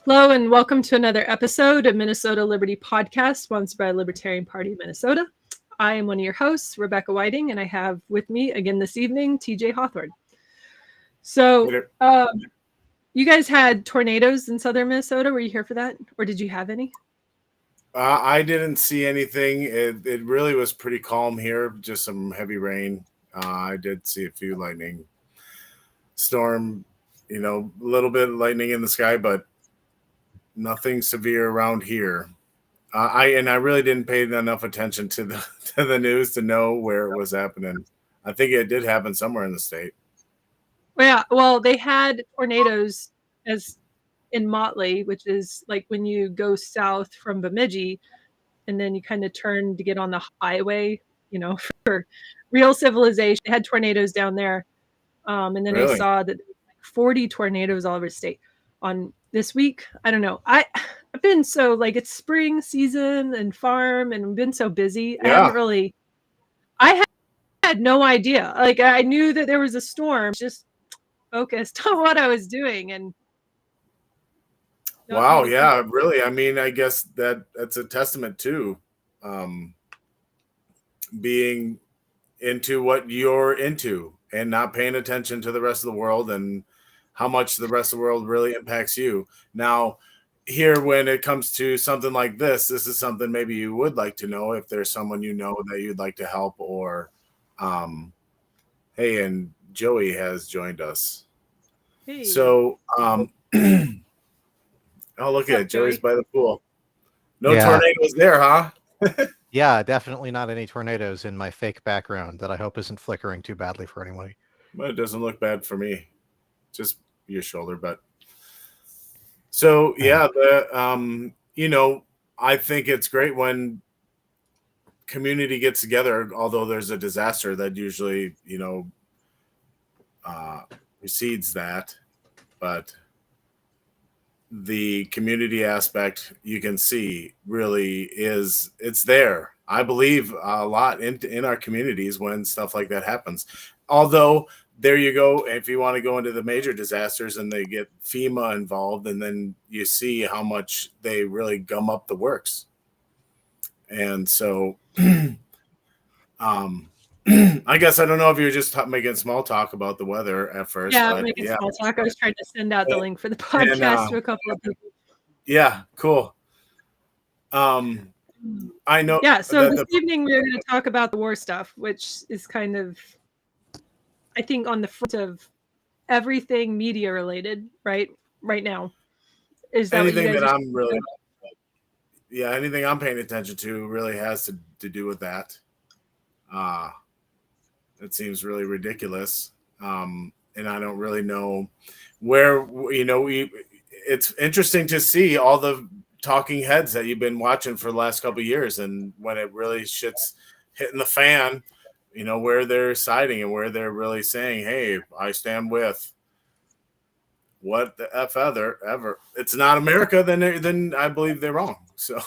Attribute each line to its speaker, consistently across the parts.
Speaker 1: Hello and welcome to another episode of Minnesota Liberty Podcast, sponsored by Libertarian Party, Minnesota. I am one of your hosts, Rebecca Whiting, and I have with me again this evening, TJ Hawthorne. So, you guys had tornadoes in southern Minnesota. Were you here for that? Or did you have any?
Speaker 2: I didn't see anything. It really was pretty calm here, just some heavy rain. I did see a few lightning storm, a little bit of lightning in the sky, but nothing severe around here. I really didn't pay enough attention to the news to know where it was happening. I think it did happen somewhere in the state.
Speaker 1: Well, they had tornadoes as in Motley, which is like when you go south from Bemidji and then you kind of turn to get on the highway, for real civilization. They had tornadoes down there. And then
Speaker 2: Really?
Speaker 1: I saw that there was like 40 tornadoes all over the state on this week. I don't know. I've been so it's spring season and farm and I've been so busy.
Speaker 2: Yeah.
Speaker 1: I had no idea. I knew that there was a storm, just focused on what I was doing. And
Speaker 2: wow. Yeah, really. I mean, I guess that's a testament to being into what you're into and not paying attention to the rest of the world and how much the rest of the world really impacts you. Now, here, when it comes to something like this is something maybe you would like to know if there's someone that you'd like to help, or hey, and Joey has joined us.
Speaker 1: Hey.
Speaker 2: So oh, look at it. Joey's by the pool. No tornadoes there, huh?
Speaker 3: Yeah, definitely not any tornadoes in my fake background that I hope isn't flickering too badly for anybody.
Speaker 2: But it doesn't look bad for me. Just your shoulder, but so yeah, I think it's great when community gets together, although there's a disaster that usually, precedes that, but the community aspect you can see really it's there. I believe a lot in our communities when stuff like that happens. Although there you go, if you want to go into the major disasters and they get FEMA involved, and then you see how much they really gum up the works. And so I guess I don't know if you were just making small talk about the weather at first.
Speaker 1: Yeah, I'm making small talk. I was trying to send out the link for the podcast to a couple of people.
Speaker 2: Yeah, cool. I know.
Speaker 1: Yeah, so this evening we're going to talk about the war stuff, which is kind of, I think, on the front of everything media related, right now. Is that
Speaker 2: anything that I'm really, anything I'm paying attention to really has to do with that. It seems really ridiculous. And I don't really know where, it's interesting to see all the talking heads that you've been watching for the last couple of years. And when it really shit's hitting the fan, where they're siding and where they're really saying, hey, I stand with what the F ever. It's not America, then I believe they're wrong. So.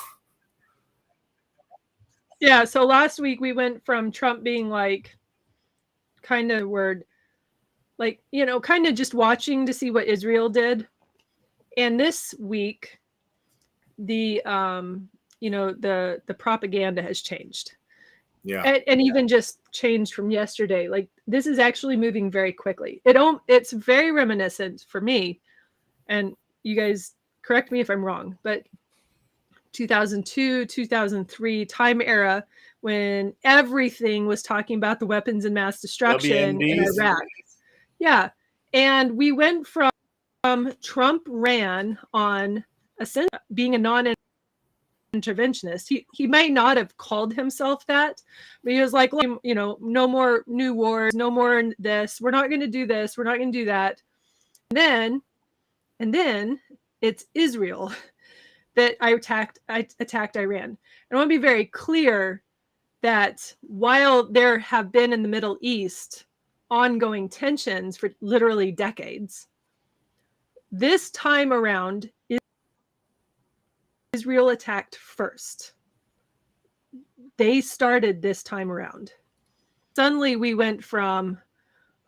Speaker 1: Yeah, so last week we went from Trump being kind of just watching to see what Israel did. And this week, the propaganda has changed.
Speaker 2: Yeah.
Speaker 1: And even just changed from yesterday. This is actually moving very quickly. It's very reminiscent for me, and you guys correct me if I'm wrong, but 2002, 2003 time era when everything was talking about the weapons of mass destruction in Iraq. Yeah. And we went from Trump ran on being a non-interventionist. He might not have called himself that, but he was like, no more new wars, no more this. We're not going to do this. We're not going to do that. And then it's Israel that I attacked Iran. And I want to be very clear that while there have been in the Middle East ongoing tensions for literally decades, this time around, Israel attacked first. They started this time around. Suddenly we went from,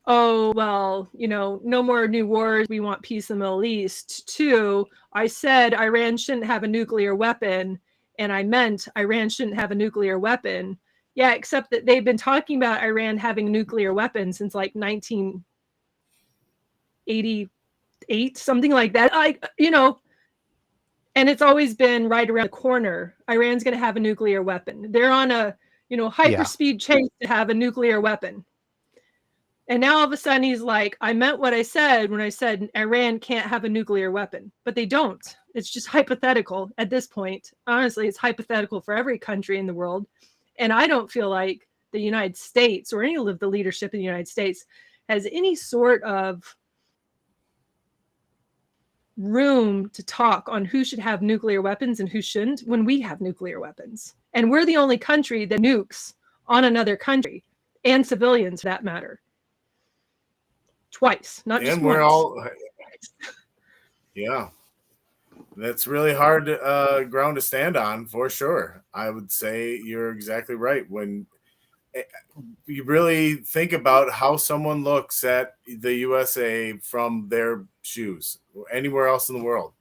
Speaker 1: oh, well, no more new wars. We want peace in the Middle East. To, I said Iran shouldn't have a nuclear weapon, and I meant Iran shouldn't have a nuclear weapon. Yeah, except that they've been talking about Iran having a nuclear weapon since like 1988, something like that. And it's always been right around the corner. Iran's going to have a nuclear weapon. They're on a, hyperspeed chase to have a nuclear weapon. And now all of a sudden he's like, I meant what I said when I said Iran can't have a nuclear weapon. But they don't. It's just hypothetical at this point. Honestly, it's hypothetical for every country in the world. And I don't feel like the United States or any of the leadership in the United States has any sort of room to talk on who should have nuclear weapons and who shouldn't when we have nuclear weapons. And we're the only country that nukes on another country and civilians, for that matter. Twice, not just once. And we're all,
Speaker 2: yeah. That's really hard ground to stand on, for sure. I would say you're exactly right. When you really think about how someone looks at the USA from their shoes, anywhere else in the world,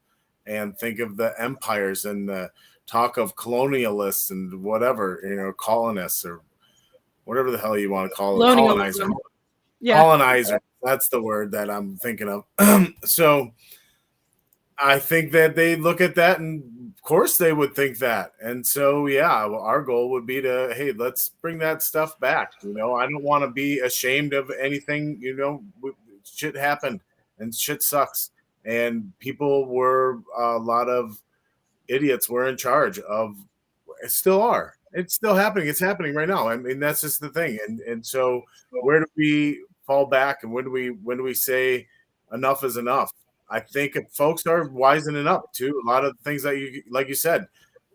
Speaker 2: and think of the empires and the talk of colonialists and whatever, colonists or whatever the hell you want to call it, colonizer. Yeah. Colonizer, that's the word that I'm thinking of. So I think that they look at that, and of course they would think that. And so, yeah, our goal would be to, hey, let's bring that stuff back. I don't want to be ashamed of anything. Shit happened and shit sucks. And people were, a lot of idiots were in charge of, still are. It's still happening. It's happening right now. I mean, that's just the thing. And so where do we fall back, and when do we say enough is enough? I think folks are wisening up to a lot of things that like you said,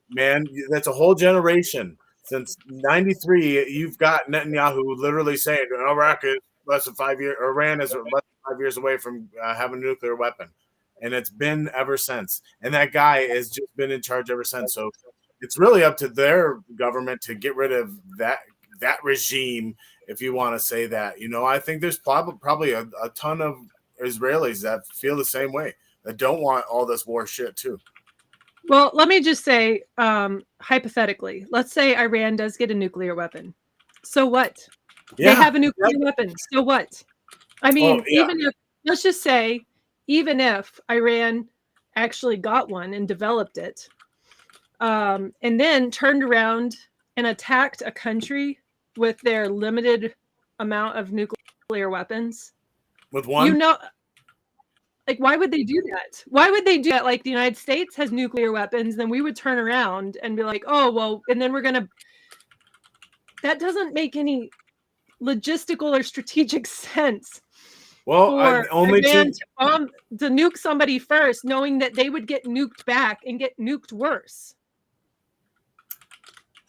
Speaker 2: man, that's a whole generation. Since 93, you've got Netanyahu literally saying Iraq is less than 5 years, Iran is less than 5 years away from having a nuclear weapon. And it's been ever since. And that guy has just been in charge ever since. So it's really up to their government to get rid of that regime, if you want to say that. I think there's probably a ton of Israelis that feel the same way, that don't want all this war shit too.
Speaker 1: Well, let me just say, hypothetically, let's say Iran does get a nuclear weapon. So what? Yeah. They have a nuclear weapon. So what? I mean, even if, let's just say, even if Iran actually got one and developed it, and then turned around and attacked a country with their limited amount of nuclear weapons.
Speaker 2: With one?
Speaker 1: Like, why would they do that? Why would they do that? Like, the United States has nuclear weapons, then we would turn around and be like, oh, well, and then we're going to... That doesn't make any logistical or strategic sense.
Speaker 2: Well, only
Speaker 1: to nuke somebody first, knowing that they would get nuked back and get nuked worse.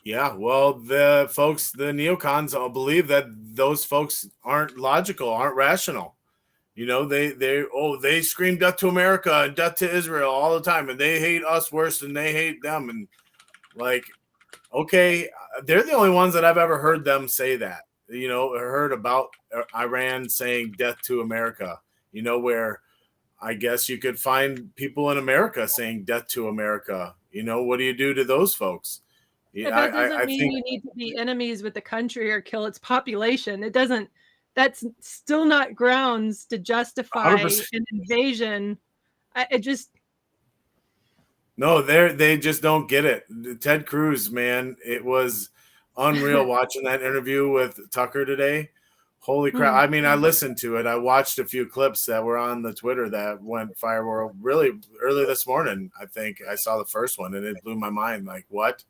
Speaker 2: Yeah, well, the folks, the neocons, all believe that those folks aren't logical, aren't rational. They scream death to America and death to Israel all the time, and they hate us worse than they hate them. And like, okay, they're the only ones that I've ever heard them say that. Heard about Iran saying death to America. Where I guess you could find people in America saying death to America. What do you do to those folks?
Speaker 1: Yeah, that doesn't mean you need to be enemies with the country or kill its population. It doesn't. That's still not grounds to justify 100%. An invasion.
Speaker 2: No, they just don't get it. Ted Cruz, man, it was unreal watching that interview with Tucker today. Holy crap. I mean, I listened to it. I watched a few clips that were on the Twitter that went viral really early this morning. I think I saw the first one and it blew my mind. Like, what?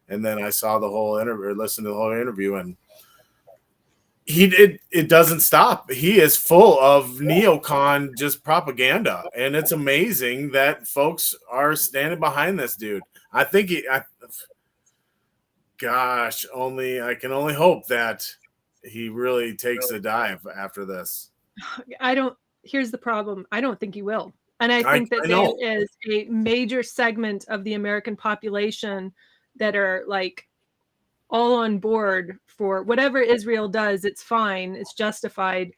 Speaker 2: And then I saw the whole interview, or listened to the whole interview, and it doesn't stop. He is full of neocon just propaganda, and it's amazing that folks are standing behind this dude. I think I can only hope that he really takes a dive after this.
Speaker 1: Here's the problem. I don't think he will. And I think that there is a major segment of the American population that are like all on board for whatever Israel does. It's fine. It's justified.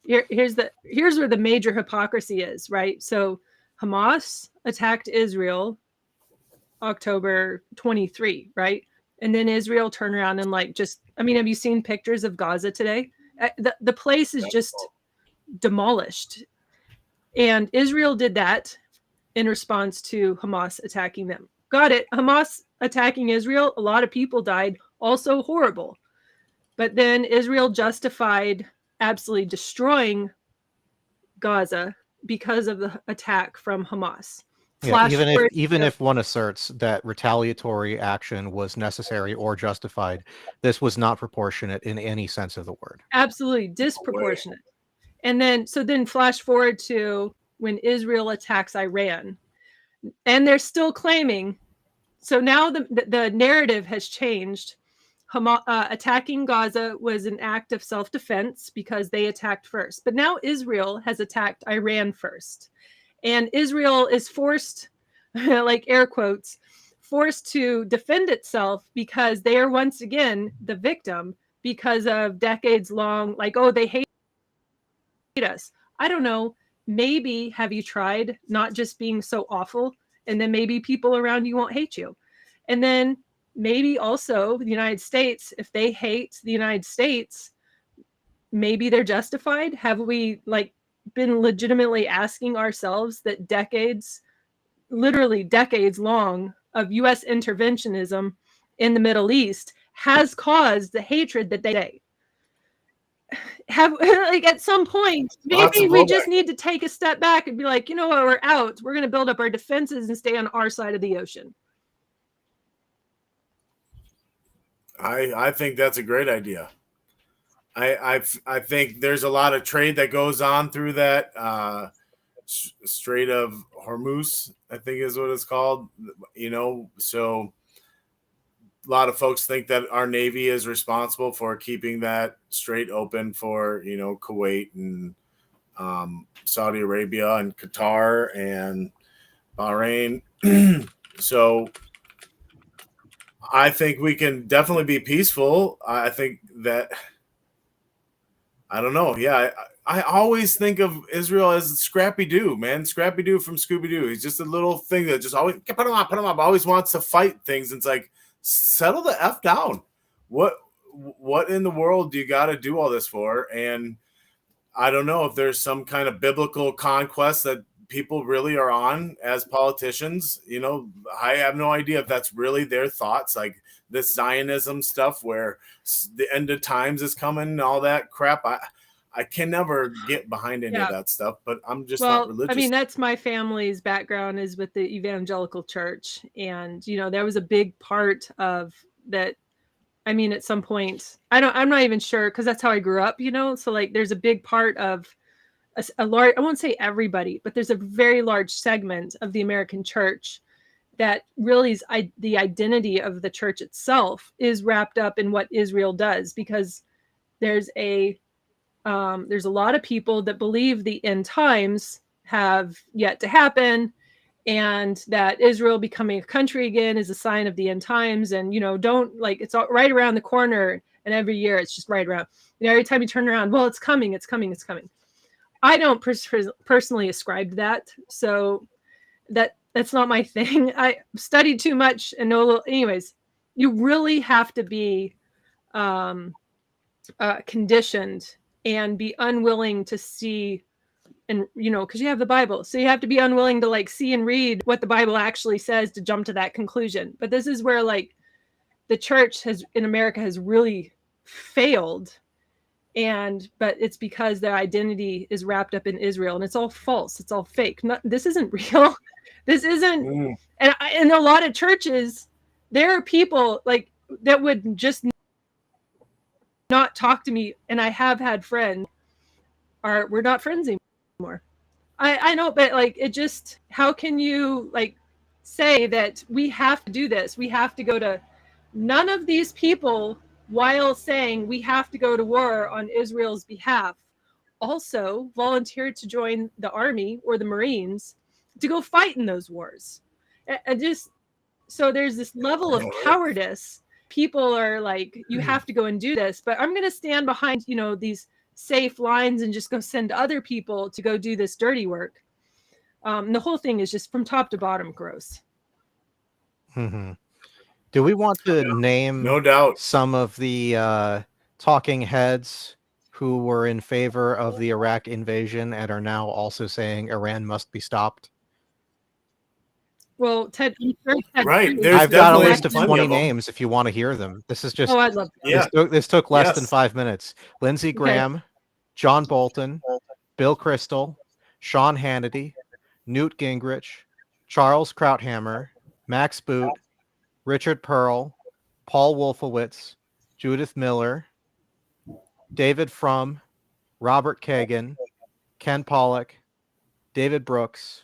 Speaker 1: here's where the major hypocrisy is, right? So Hamas attacked Israel October 23, right? And then Israel turned around and like just, I mean, have you seen pictures of Gaza today? The place is just demolished. And Israel did that in response to Hamas attacking them. Got it. Hamas attacking Israel, a lot of people died, also horrible. But then Israel justified absolutely destroying Gaza because of the attack from Hamas.
Speaker 3: Yeah, even if one asserts that retaliatory action was necessary or justified, this was not proportionate in any sense of the word.
Speaker 1: Absolutely disproportionate. And then flash forward to when Israel attacks Iran, and they're still claiming. So now the narrative has changed. Attacking Gaza was an act of self-defense because they attacked first. But now Israel has attacked Iran first. And Israel is forced, like air quotes, forced to defend itself because they are once again the victim because of decades long, like, oh, they hate us. I don't know. Maybe have you tried not just being so awful, and then maybe people around you won't hate you. And then maybe also the United States, if they hate the United States, maybe they're justified. Have we like been legitimately asking ourselves that literally decades long of US interventionism in the Middle East has caused the hatred that they have? Like at some point, maybe we just need to take a step back and be like, you know what, we're out. We're going to build up our defenses and stay on our side of the ocean.
Speaker 2: I think that's a great idea. I think there's a lot of trade that goes on through that Strait of Hormuz, I think is what it's called. You know, so a lot of folks think that our Navy is responsible for keeping that strait open for, you know, Kuwait and Saudi Arabia and Qatar and Bahrain. So I think we can definitely be peaceful. I think that, I don't know. Yeah, I always think of Israel as Scrappy Doo, man. Scrappy Doo from Scooby Doo. He's just a little thing that just always put him up. Always wants to fight things. And it's like, settle the F down. What in the world do you got to do all this for? And I don't know if there's some kind of biblical conquest that people really are on as politicians. You know, I have no idea if that's really their thoughts, like this Zionism stuff where the end of times is coming and all that crap. I can never get behind any of that stuff, but I'm just not religious.
Speaker 1: I mean, that's my family's background is with the evangelical church. And, you know, there was a big part of that. I mean, at some point, I'm not even sure because that's how I grew up, you know? So like, there's a big part of a large, I won't say everybody, but there's a very large segment of the American church that really is the identity of the church itself is wrapped up in what Israel does, because there's a lot of people that believe the end times have yet to happen, and that Israel becoming a country again is a sign of the end times. And, you know, don't like, it's all right around the corner, and every year it's just right around, you know, every time you turn around, well, it's coming. I don't personally ascribe to that. So that's not my thing. I studied too much and know a little. Anyways, you really have to be conditioned and be unwilling to see, and, you know, because you have the Bible. So you have to be unwilling to like see and read what the Bible actually says to jump to that conclusion. But this is where like the church in America has really failed. But it's because their identity is wrapped up in Israel, and it's all false. It's all fake. This isn't real. This isn't. And in a lot of churches, there are people like that would just not talk to me. And I have had friends we're not friends anymore. I know, but like, it just, how can you like say that we have to do this? We have to go to none of these people, while saying we have to go to war on Israel's behalf, also volunteered to join the army or the Marines to go fight in those wars. And just, so there's this level of cowardice. People are like, you have to go and do this, but I'm going to stand behind, you know, these safe lines and just go send other people to go do this dirty work. The whole thing is just from top to bottom gross.
Speaker 3: Mm-hmm. Do we want to name
Speaker 2: No doubt
Speaker 3: some of the talking heads who were in favor of the Iraq invasion and are now also saying Iran must be stopped?
Speaker 1: Well, Ted
Speaker 2: right.
Speaker 3: I've got a
Speaker 2: definitely
Speaker 3: list of
Speaker 2: plenty
Speaker 3: 20
Speaker 2: of them.
Speaker 3: names if you want to hear them. This is just
Speaker 1: Oh, I'd love that.
Speaker 2: Yeah.
Speaker 3: this took less
Speaker 2: Yes.
Speaker 3: than 5 minutes. Lindsey Graham, John Bolton, Bill Kristol, Sean Hannity, Newt Gingrich, Charles Krauthammer, Max Boot, Richard Pearl, Paul Wolfowitz, Judith Miller, David Frum, Robert Kagan, Ken Pollack, David Brooks,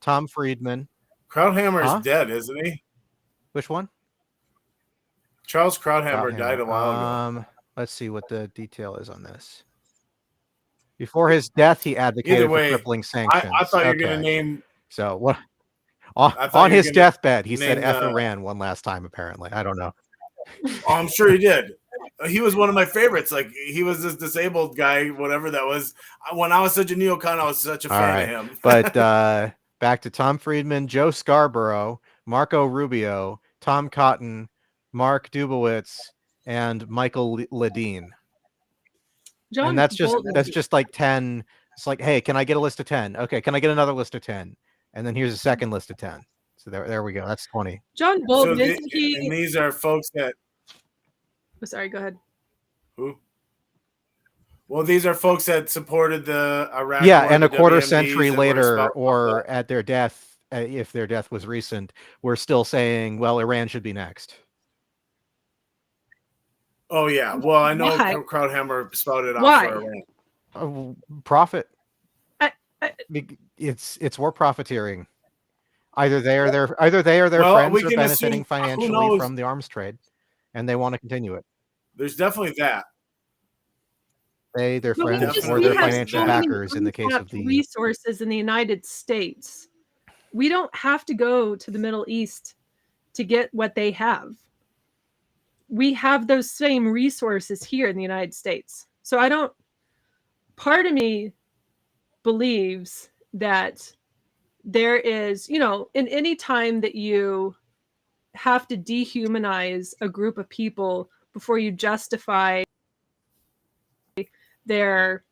Speaker 3: Tom Friedman.
Speaker 2: Krauthammer
Speaker 3: Huh?
Speaker 2: is dead, isn't he?
Speaker 3: Which one?
Speaker 2: Charles Krauthammer died a while ago.
Speaker 3: Let's see what the detail is on this. Before his death, he advocated
Speaker 2: Either way,
Speaker 3: for crippling sanctions.
Speaker 2: I thought you were going to name.
Speaker 3: So what?
Speaker 2: I thought
Speaker 3: On
Speaker 2: you were
Speaker 3: his
Speaker 2: gonna
Speaker 3: deathbed, he said
Speaker 2: name
Speaker 3: F
Speaker 2: the-
Speaker 3: Iran one last time, apparently. I don't know.
Speaker 2: Oh, I'm sure he did. He was one of my favorites. Like, he was this disabled guy, whatever that was. When I was such a neocon, I was such a fan of him.
Speaker 3: But back to Tom Friedman, Joe Scarborough, Marco Rubio, Tom Cotton, Mark Dubowitz, and Michael Ledeen.
Speaker 1: John
Speaker 3: And that's
Speaker 1: Bolton.
Speaker 3: just like 10. It's like, hey, can I get a list of 10? Okay, can I get another list of 10? And then here's a second list of 10. So there we go. That's 20.
Speaker 1: John
Speaker 2: So
Speaker 1: Bolton.
Speaker 2: and these are folks that.
Speaker 1: Oh, sorry, go ahead.
Speaker 2: Who? Well, these are folks that supported the Iraq.
Speaker 3: Yeah,
Speaker 2: war,
Speaker 3: and a
Speaker 2: the
Speaker 3: quarter
Speaker 2: WMDs
Speaker 3: century
Speaker 2: that were
Speaker 3: later,
Speaker 2: responsible for
Speaker 3: or at their death, if their death was recent, we're still saying, well, Iran should be next.
Speaker 2: Oh yeah, well I know
Speaker 1: Why?
Speaker 2: Krauthammer spouted out
Speaker 1: Why?
Speaker 2: for Iran.
Speaker 3: Profit.
Speaker 1: I-
Speaker 3: It's war profiteering. Either they or their friends
Speaker 2: we
Speaker 3: are
Speaker 2: can
Speaker 3: benefiting
Speaker 2: assume- who
Speaker 3: financially
Speaker 2: knows?
Speaker 3: from the arms trade, and they want to continue it.
Speaker 2: There's definitely that.
Speaker 3: They, their
Speaker 1: But we
Speaker 3: friends,
Speaker 1: just-
Speaker 3: or
Speaker 1: we
Speaker 3: their
Speaker 1: have
Speaker 3: financial
Speaker 1: so many
Speaker 3: backers in the case of
Speaker 1: untapped
Speaker 3: the.
Speaker 1: resources in the United States. We don't have to go to the Middle East to get what they have. We have those same resources here in the United States. So part of me believes that there is, in any time that you have to dehumanize a group of people before you justify their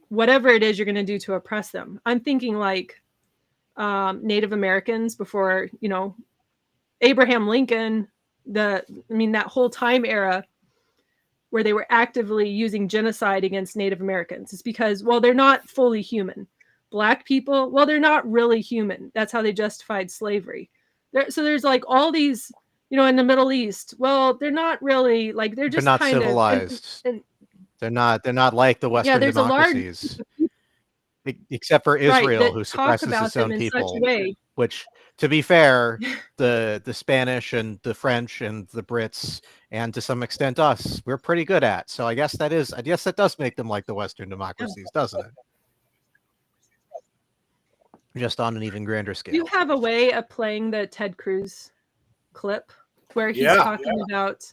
Speaker 1: whatever it is you're going to do to oppress them. I'm thinking like Native Americans before, Abraham Lincoln, that whole time era where they were actively using genocide against Native Americans. It's because, well, they're not fully human. Black people, well, they're not really human. That's how they justified slavery. So there's like all these, in the Middle East, well, they're not really like, they're just
Speaker 3: not
Speaker 1: kind
Speaker 3: civilized.
Speaker 1: of,
Speaker 3: They're not like the Western
Speaker 1: there's a large-
Speaker 3: democracies, except for
Speaker 1: right,
Speaker 3: Israel,
Speaker 1: that
Speaker 3: who
Speaker 1: talk
Speaker 3: suppresses
Speaker 1: about
Speaker 3: its own
Speaker 1: them in such
Speaker 3: people.
Speaker 1: a way.
Speaker 3: Which, to be fair, the Spanish and the French and the Brits, and to some extent us, we're pretty good at. So I guess that does make them like the Western democracies, doesn't it? Just on an even grander scale.
Speaker 1: You have a way of playing the Ted Cruz clip where he's talking about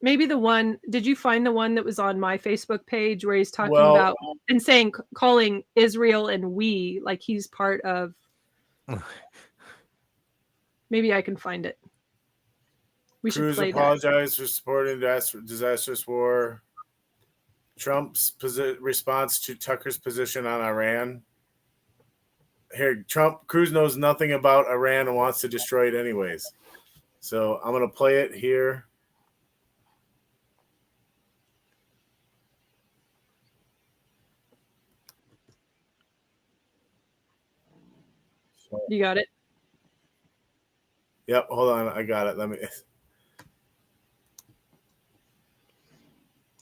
Speaker 1: maybe the one. Did you find the one that was on my Facebook page where he's talking about and calling Israel and we like he's part of? Maybe I can find it. We should
Speaker 2: Cruz
Speaker 1: play that.
Speaker 2: apologized for supporting disastrous war. Trump's response to Tucker's position on Iran. Here, Cruz knows nothing about Iran and wants to destroy it anyways. So I'm going to play it here.
Speaker 1: You got it?
Speaker 2: Yep, hold on. I got it. Let me.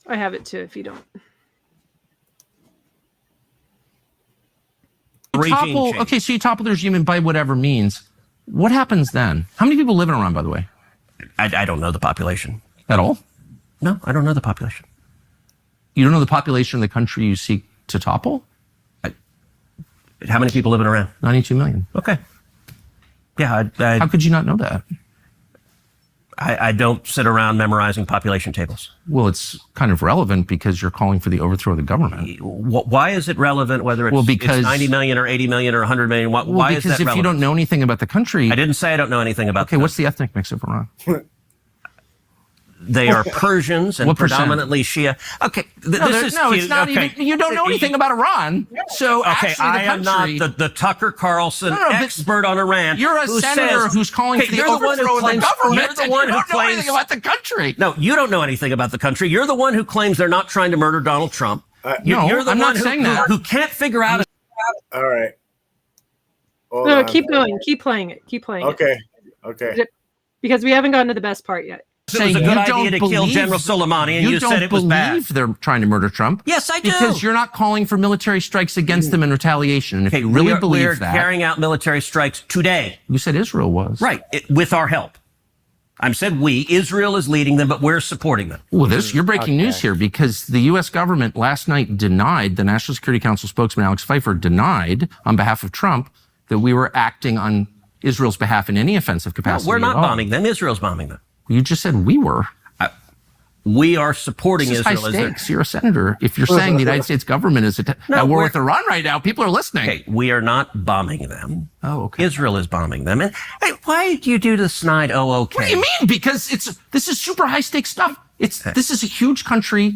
Speaker 1: I have it too if you don't.
Speaker 4: Okay, so you topple the regime and by whatever means. What happens then? How many people live in Iran, by the way?
Speaker 5: I don't know the population.
Speaker 4: At all?
Speaker 5: No, I don't know the population.
Speaker 4: You don't know the population of the country you seek to topple?
Speaker 5: How many people live in Iran?
Speaker 4: 92 million.
Speaker 5: Okay. Yeah,
Speaker 4: How could you not know that?
Speaker 5: I don't sit around memorizing population tables.
Speaker 4: Well, it's kind of relevant because you're calling for the overthrow of the government.
Speaker 5: Why is it relevant whether it's,
Speaker 4: because,
Speaker 5: it's 90 million or 80 million or 100 million? Why is that relevant?
Speaker 4: Because if you don't know anything about the country...
Speaker 5: I didn't say I don't know anything about
Speaker 4: Okay, what's the ethnic mix of Iran?
Speaker 5: They are Persians and predominantly Shia. Okay,
Speaker 4: it's not even. You don't know anything about Iran, so
Speaker 5: okay, I am not the Tucker Carlson expert on Iran.
Speaker 4: You're a senator who's calling for the overthrow of the government.
Speaker 5: You're the one who
Speaker 4: claims know anything about the country.
Speaker 5: No, you don't know anything about the country. You're the one who claims they're not trying to murder Donald Trump.
Speaker 4: You're the one
Speaker 5: who can't figure out.
Speaker 2: All right.
Speaker 1: No, keep going. Keep playing it. Keep playing
Speaker 2: it. Okay.
Speaker 1: Because we haven't gotten to the best part yet.
Speaker 5: It was a good idea to kill General Soleimani, and you said it was bad.
Speaker 4: You don't believe they're trying to murder Trump.
Speaker 5: Yes, I do.
Speaker 4: Because you're not calling for military strikes against them in retaliation. And if you really believe that...
Speaker 5: We're carrying out military strikes today.
Speaker 4: You said Israel was.
Speaker 5: Right, with our help. I said we. Israel is leading them, but we're supporting them.
Speaker 4: Well, you're breaking news here, because the U.S. government last night denied, the National Security Council spokesman Alex Pfeiffer denied, on behalf of Trump, that we were acting on Israel's behalf in any offensive capacity.
Speaker 5: No, we're not bombing them. Israel's bombing them.
Speaker 4: You just said we were.
Speaker 5: We are supporting
Speaker 4: Israel.
Speaker 5: High stakes.
Speaker 4: You're a senator. If you're saying the United States government is at war with Iran right now, people are listening.
Speaker 5: Okay, we are not bombing them.
Speaker 4: Oh, okay.
Speaker 5: Israel is bombing them. And hey, why do you do the snide? Oh, okay.
Speaker 4: What do you mean? Because this is super high stakes stuff. This is a huge country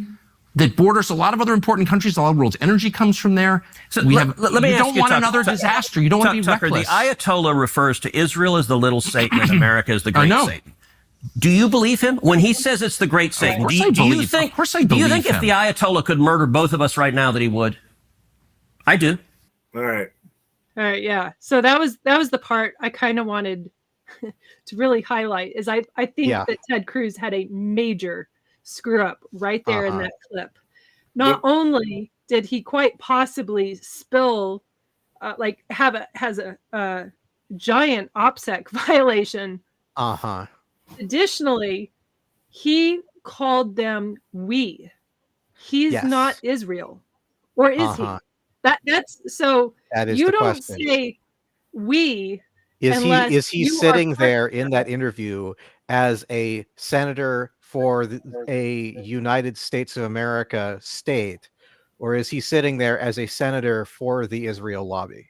Speaker 4: that borders a lot of other important countries. A lot of the world's energy comes from there.
Speaker 5: So let me
Speaker 4: you
Speaker 5: ask
Speaker 4: don't want another disaster. You don't want to be
Speaker 5: Tucker,
Speaker 4: reckless.
Speaker 5: The Ayatollah refers to Israel as the little Satan and America as the great Satan. Do you believe him when he says it's the great Satan? Do you think if the Ayatollah could murder both of us right now that he would? I do.
Speaker 2: All right.
Speaker 1: Yeah. So that was the part I kind of wanted to really highlight. Is I think that Ted Cruz had a major screw up right there in that clip. Not only did he quite possibly spill, has a giant OPSEC violation. Additionally, he called them we. He's not Israel, or is he? That's so.
Speaker 3: That is
Speaker 1: you
Speaker 3: the
Speaker 1: don't
Speaker 3: question.
Speaker 1: say we.
Speaker 3: Is he sitting there in that interview as a senator for a United States of America state, or is he sitting there as a senator for the Israel lobby?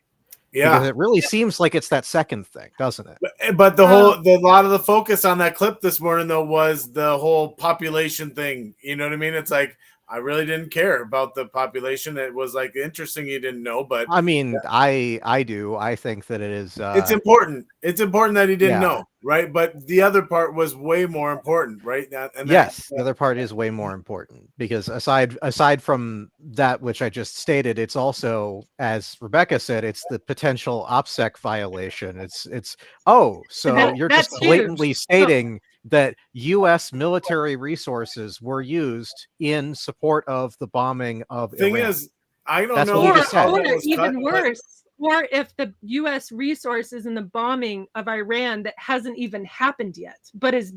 Speaker 2: Yeah,
Speaker 3: because it really seems like it's that second thing, doesn't it?
Speaker 2: But a lot of the focus on that clip this morning, though, was the whole population thing. You know what I mean? It's like, I really didn't care about the population. It was like interesting you didn't know, but
Speaker 3: I mean, I do. I think that it is.
Speaker 2: It's important. It's important that he didn't know, right? But the other part was way more important, right? The
Speaker 3: other part is way more important, because aside from that which I just stated, it's also, as Rebecca said, it's the potential OPSEC violation. You're just blatantly stating that U.S. military resources were used in support of the bombing of Iran.
Speaker 2: Thing is, I don't know.
Speaker 1: Or even worse, or if the U.S. resources in the bombing of Iran that hasn't even happened yet, but is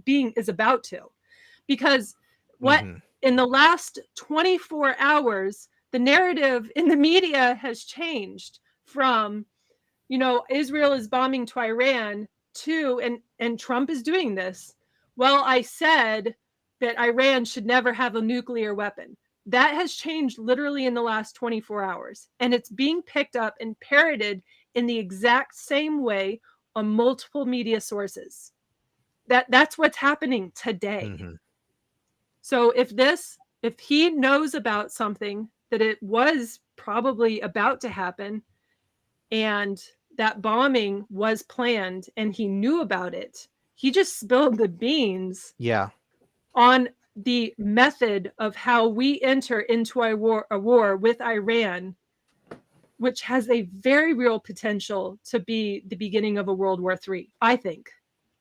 Speaker 1: about to, because in the last 24 hours, the narrative in the media has changed from, Israel is bombing to Iran to, and Trump is doing this. Well, I said that Iran should never have a nuclear weapon. That has changed literally in the last 24 hours. And it's being picked up and parroted in the exact same way on multiple media sources. That's what's happening today. So if he knows about something that it was probably about to happen, and that bombing was planned and he knew about it, he just spilled the beans on the method of how we enter into a war with Iran, which has a very real potential to be the beginning of a World War III. I think.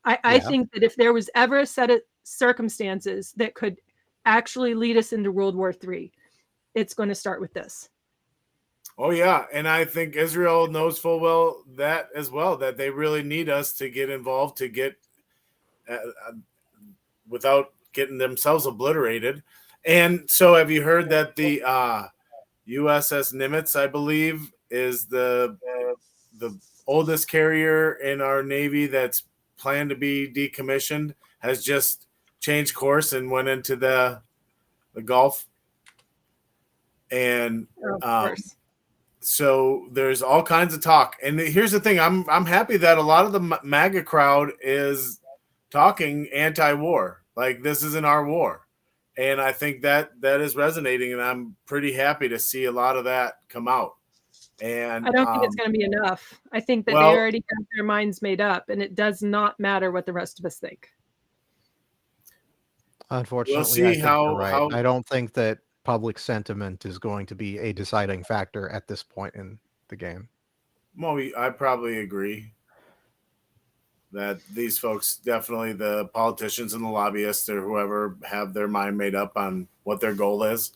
Speaker 1: I think that if there was ever a set of circumstances that could actually lead us into World War III, it's going to start with this.
Speaker 2: Oh, yeah. And I think Israel knows full well that as well, that they really need us to get involved, to get without getting themselves obliterated. And so have you heard that the USS Nimitz, I believe, is the oldest carrier in our Navy that's planned to be decommissioned has just changed course and went into the Gulf. And so there's all kinds of talk. And here's the thing: I'm happy that a lot of the MAGA crowd is talking anti-war, like this isn't our war. And I think that is resonating, and I'm pretty happy to see a lot of that come out. And
Speaker 1: I don't think it's going to be enough. I think that they already have their minds made up, and it does not matter what the rest of us think.
Speaker 3: Unfortunately,
Speaker 2: we'll see
Speaker 3: I think
Speaker 2: how,
Speaker 3: you're right.
Speaker 2: how
Speaker 3: I don't think that public sentiment is going to be a deciding factor at this point in the game.
Speaker 2: Well, I probably agree that these folks, definitely the politicians and the lobbyists or whoever, have their mind made up on what their goal is.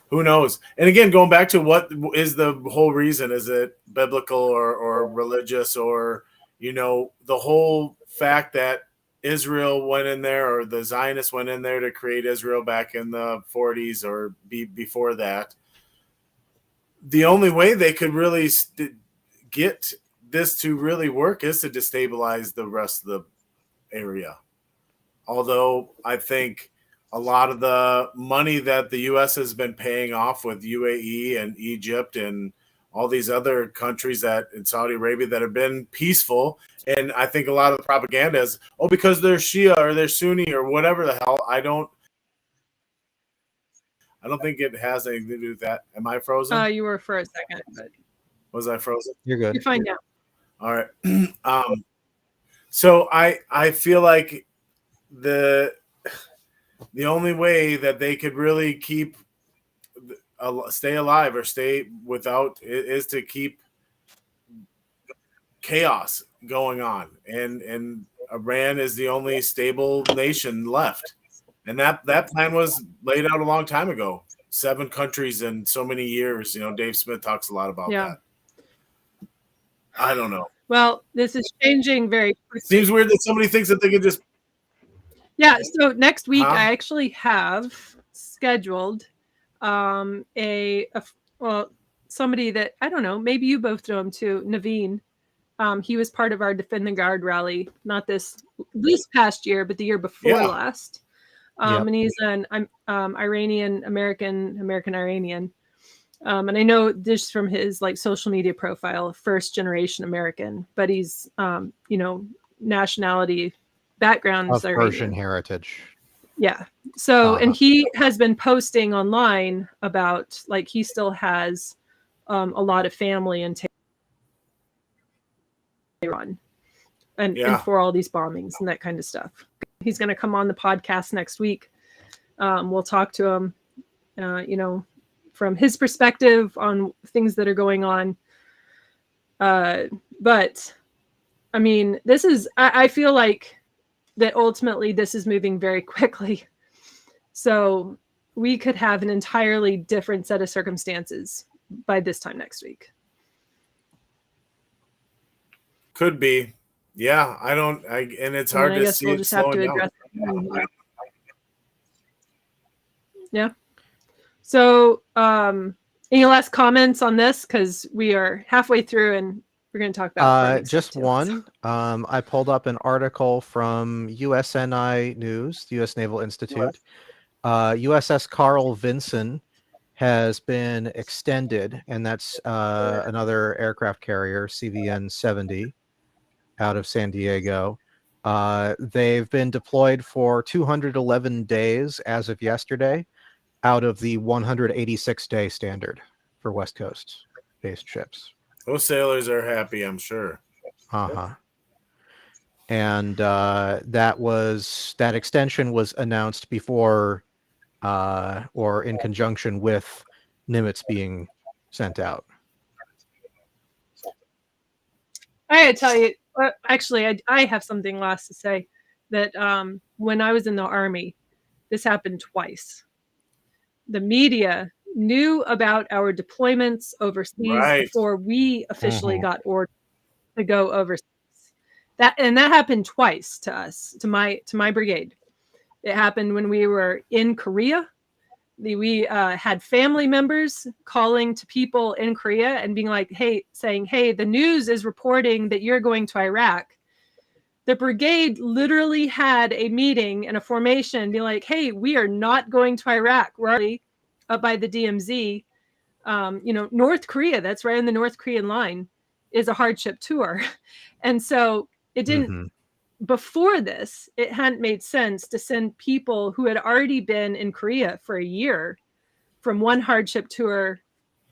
Speaker 2: Who knows? And again, going back to what is the whole reason? Is it biblical or religious, or, the whole fact that Israel went in there, or the Zionists went in there to create Israel back in the 40s or before that. The only way they could really get this to really work is to destabilize the rest of the area. Although I think a lot of the money that the U.S. has been paying off with UAE and Egypt and all these other countries in Saudi Arabia that have been peaceful, and I think a lot of the propaganda is, because they're Shia or they're Sunni or whatever the hell. I don't think it has anything to do with that. Am I frozen?
Speaker 1: You were for a second, but
Speaker 2: was I frozen?
Speaker 3: You're good.
Speaker 1: You're fine now.
Speaker 2: All right. So I feel like the only way that they could really stay alive or stay without is to keep chaos going on, and Iran is the only stable nation left, and that plan was laid out a long time ago. 7 countries in so many years. Dave Smith talks a lot about that. I don't know.
Speaker 1: Well, this is changing very quickly.
Speaker 2: Seems weird that somebody thinks that they could just.
Speaker 1: Yeah. So next week, I actually have scheduled somebody that, I don't know, maybe you both know him too, Naveen. He was part of our Defend the Guard rally, not this past year, but the year before last. And he's an Iranian American Iranian. And I know this from his social media profile, first generation American, but he's nationality background
Speaker 3: of Persian heritage.
Speaker 1: Yeah. So, and he has been posting online about he still has a lot of family in Tehran and for all these bombings and that kind of stuff. He's going to come on the podcast next week. We'll talk to him, from his perspective on things that are going on. But I mean, I feel like that ultimately this is moving very quickly. So we could have an entirely different set of circumstances by this time next week.
Speaker 2: Could be. Yeah, and it's hard to see it slowing down.
Speaker 1: Yeah. So, any last comments on this? Because we are halfway through and we're going to talk about
Speaker 3: just one. I pulled up an article from USNI News, the U.S. Naval Institute. USS Carl Vinson has been extended, and that's another aircraft carrier, CVN-70, out of San Diego. They've been deployed for 211 days as of yesterday, out of the 186-day standard for West Coast based ships.
Speaker 2: Those sailors are happy, I'm sure.
Speaker 3: And that extension was announced before or in conjunction with Nimitz being sent out.
Speaker 1: I gotta tell you, actually, I have something last to say. That when I was in the Army, this happened twice. The media knew about our deployments overseas before we officially got ordered to go overseas. That happened twice to us, to my brigade. It happened when we were in Korea. We had family members calling to people in Korea and being like, saying, hey, the news is reporting that you're going to Iraq. The brigade literally had a meeting and a formation, be like, "Hey, we are not going to Iraq. We're already up by the DMZ. North Korea. That's right in the North Korean line is a hardship tour." And so it didn't. Before this, it hadn't made sense to send people who had already been in Korea for a year from one hardship tour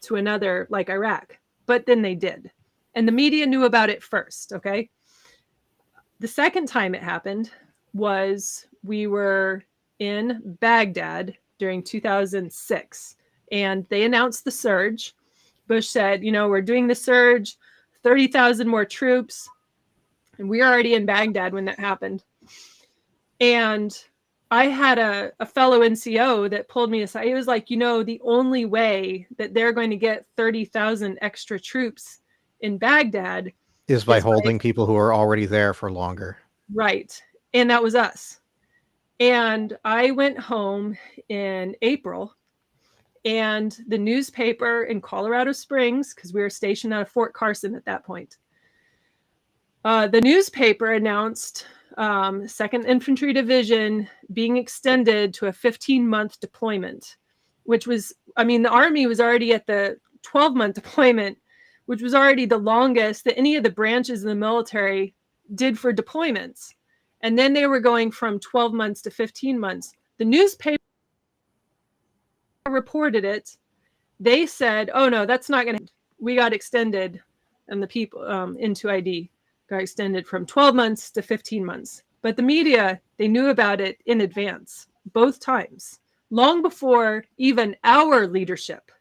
Speaker 1: to another, like Iraq. But then they did. And the media knew about it first, okay? The second time it happened was we were in Baghdad during 2006, and they announced the surge. Bush said, we're doing the surge, 30,000 more troops. And we were already in Baghdad when that happened. And I had a fellow NCO that pulled me aside. He was like, the only way that they're going to get 30,000 extra troops in Baghdad
Speaker 3: is by holding people who are already there for longer.
Speaker 1: Right. And that was us. And I went home in April, and the newspaper in Colorado Springs, because we were stationed out of Fort Carson at that point, the newspaper announced 2nd Infantry Division being extended to a 15-month deployment, which was, the Army was already at the 12-month deployment, which was already the longest that any of the branches in the military did for deployments. And then they were going from 12 months to 15 months. The newspaper reported it. They said, "Oh no, that's not going to, we got extended." And the people into ID got extended from 12 months to 15 months. But the media, they knew about it in advance, both times, long before even our leadership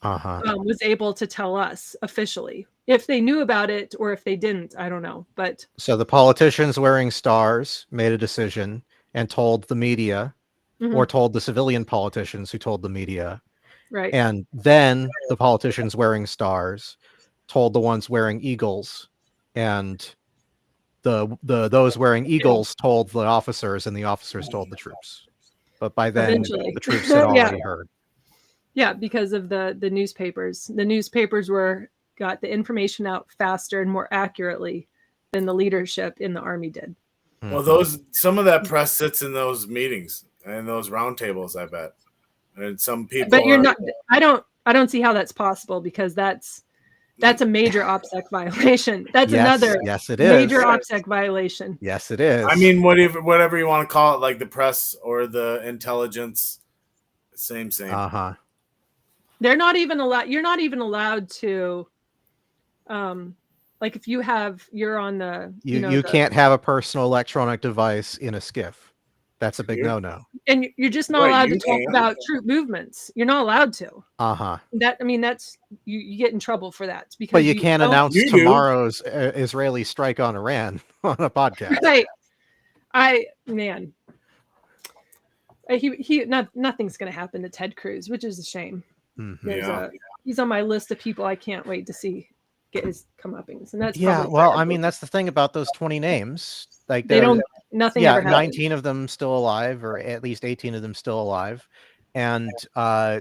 Speaker 1: was able to tell us officially. If they knew about it or if they didn't, I don't know. But
Speaker 3: so the politicians wearing stars made a decision and told the media, or told the civilian politicians who told the media.
Speaker 1: Right.
Speaker 3: And then the politicians wearing stars told the ones wearing eagles, and those wearing eagles told the officers, and the officers told the troops. But by then, eventually, the troops had already heard.
Speaker 1: Yeah, because of the newspapers. The newspapers got the information out faster and more accurately than the leadership in the Army did.
Speaker 2: Well, some of that press sits in those meetings and those roundtables, I bet. And some people.
Speaker 1: But you're not. I don't see how that's possible, because that's a major OPSEC violation. That's another major OPSEC violation.
Speaker 3: Yes, it is.
Speaker 2: Whatever you want to call it, like the press or the intelligence, same.
Speaker 1: They're not even allowed. You're not even allowed to. Like if you're on the.
Speaker 3: You can't have a personal electronic device in a skiff. That's a big no-no.
Speaker 1: And you're just not allowed to talk about troop movements. You're not allowed to. That's you get in trouble for that. Because
Speaker 3: but you can't announce tomorrow's Israeli strike on Iran on a podcast.
Speaker 1: Right. Nothing's going to happen to Ted Cruz, which is a shame. He's on my list of people I can't wait to see get his comeuppance, and that's
Speaker 3: that's the thing about those 20 names. Like nothing. Yeah, 19 of them still alive, or at least 18 of them still alive, and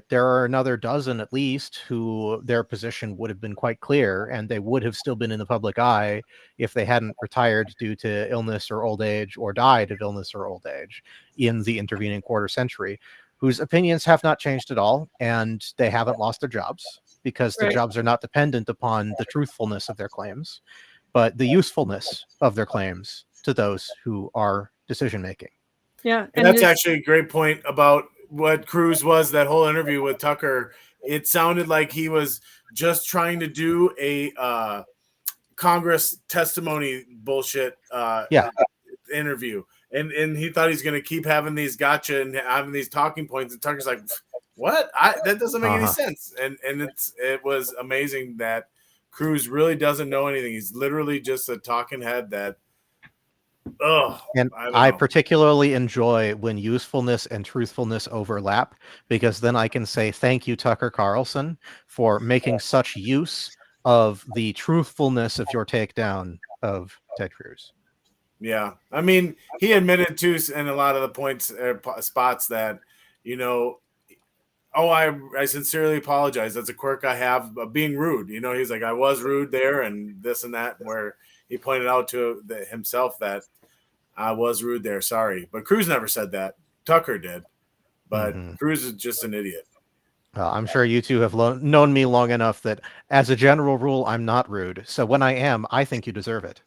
Speaker 3: there are another dozen at least who their position would have been quite clear, and they would have still been in the public eye if they hadn't retired due to illness or old age, or died of illness or old age in the intervening quarter century, whose opinions have not changed at all, and they haven't lost their jobs, because the jobs are not dependent upon the truthfulness of their claims, but the usefulness of their claims to those who are decision making.
Speaker 1: Yeah,
Speaker 2: and that's actually a great point about what Cruz was. That whole interview with Tucker, it sounded like he was just trying to do a Congress testimony bullshit interview, and he thought he's going to keep having these gotcha and having these talking points, and Tucker's like, what? That doesn't make any sense. And it was amazing that Cruz really doesn't know anything. He's literally just a talking head that.
Speaker 3: And I particularly enjoy when usefulness and truthfulness overlap, because then I can say thank you, Tucker Carlson, for making such use of the truthfulness of your takedown of Ted Cruz.
Speaker 2: Yeah, he admitted too in a lot of the points spots that oh, I sincerely apologize. That's a quirk I have of being rude. You know, he's like, I was rude there and this and that, where he pointed out to himself that I was rude there. Sorry. But Cruz never said that. Tucker did. But Cruz is just an idiot.
Speaker 3: I'm sure you two have known me long enough that, as a general rule, I'm not rude. So when I am, I think you deserve it.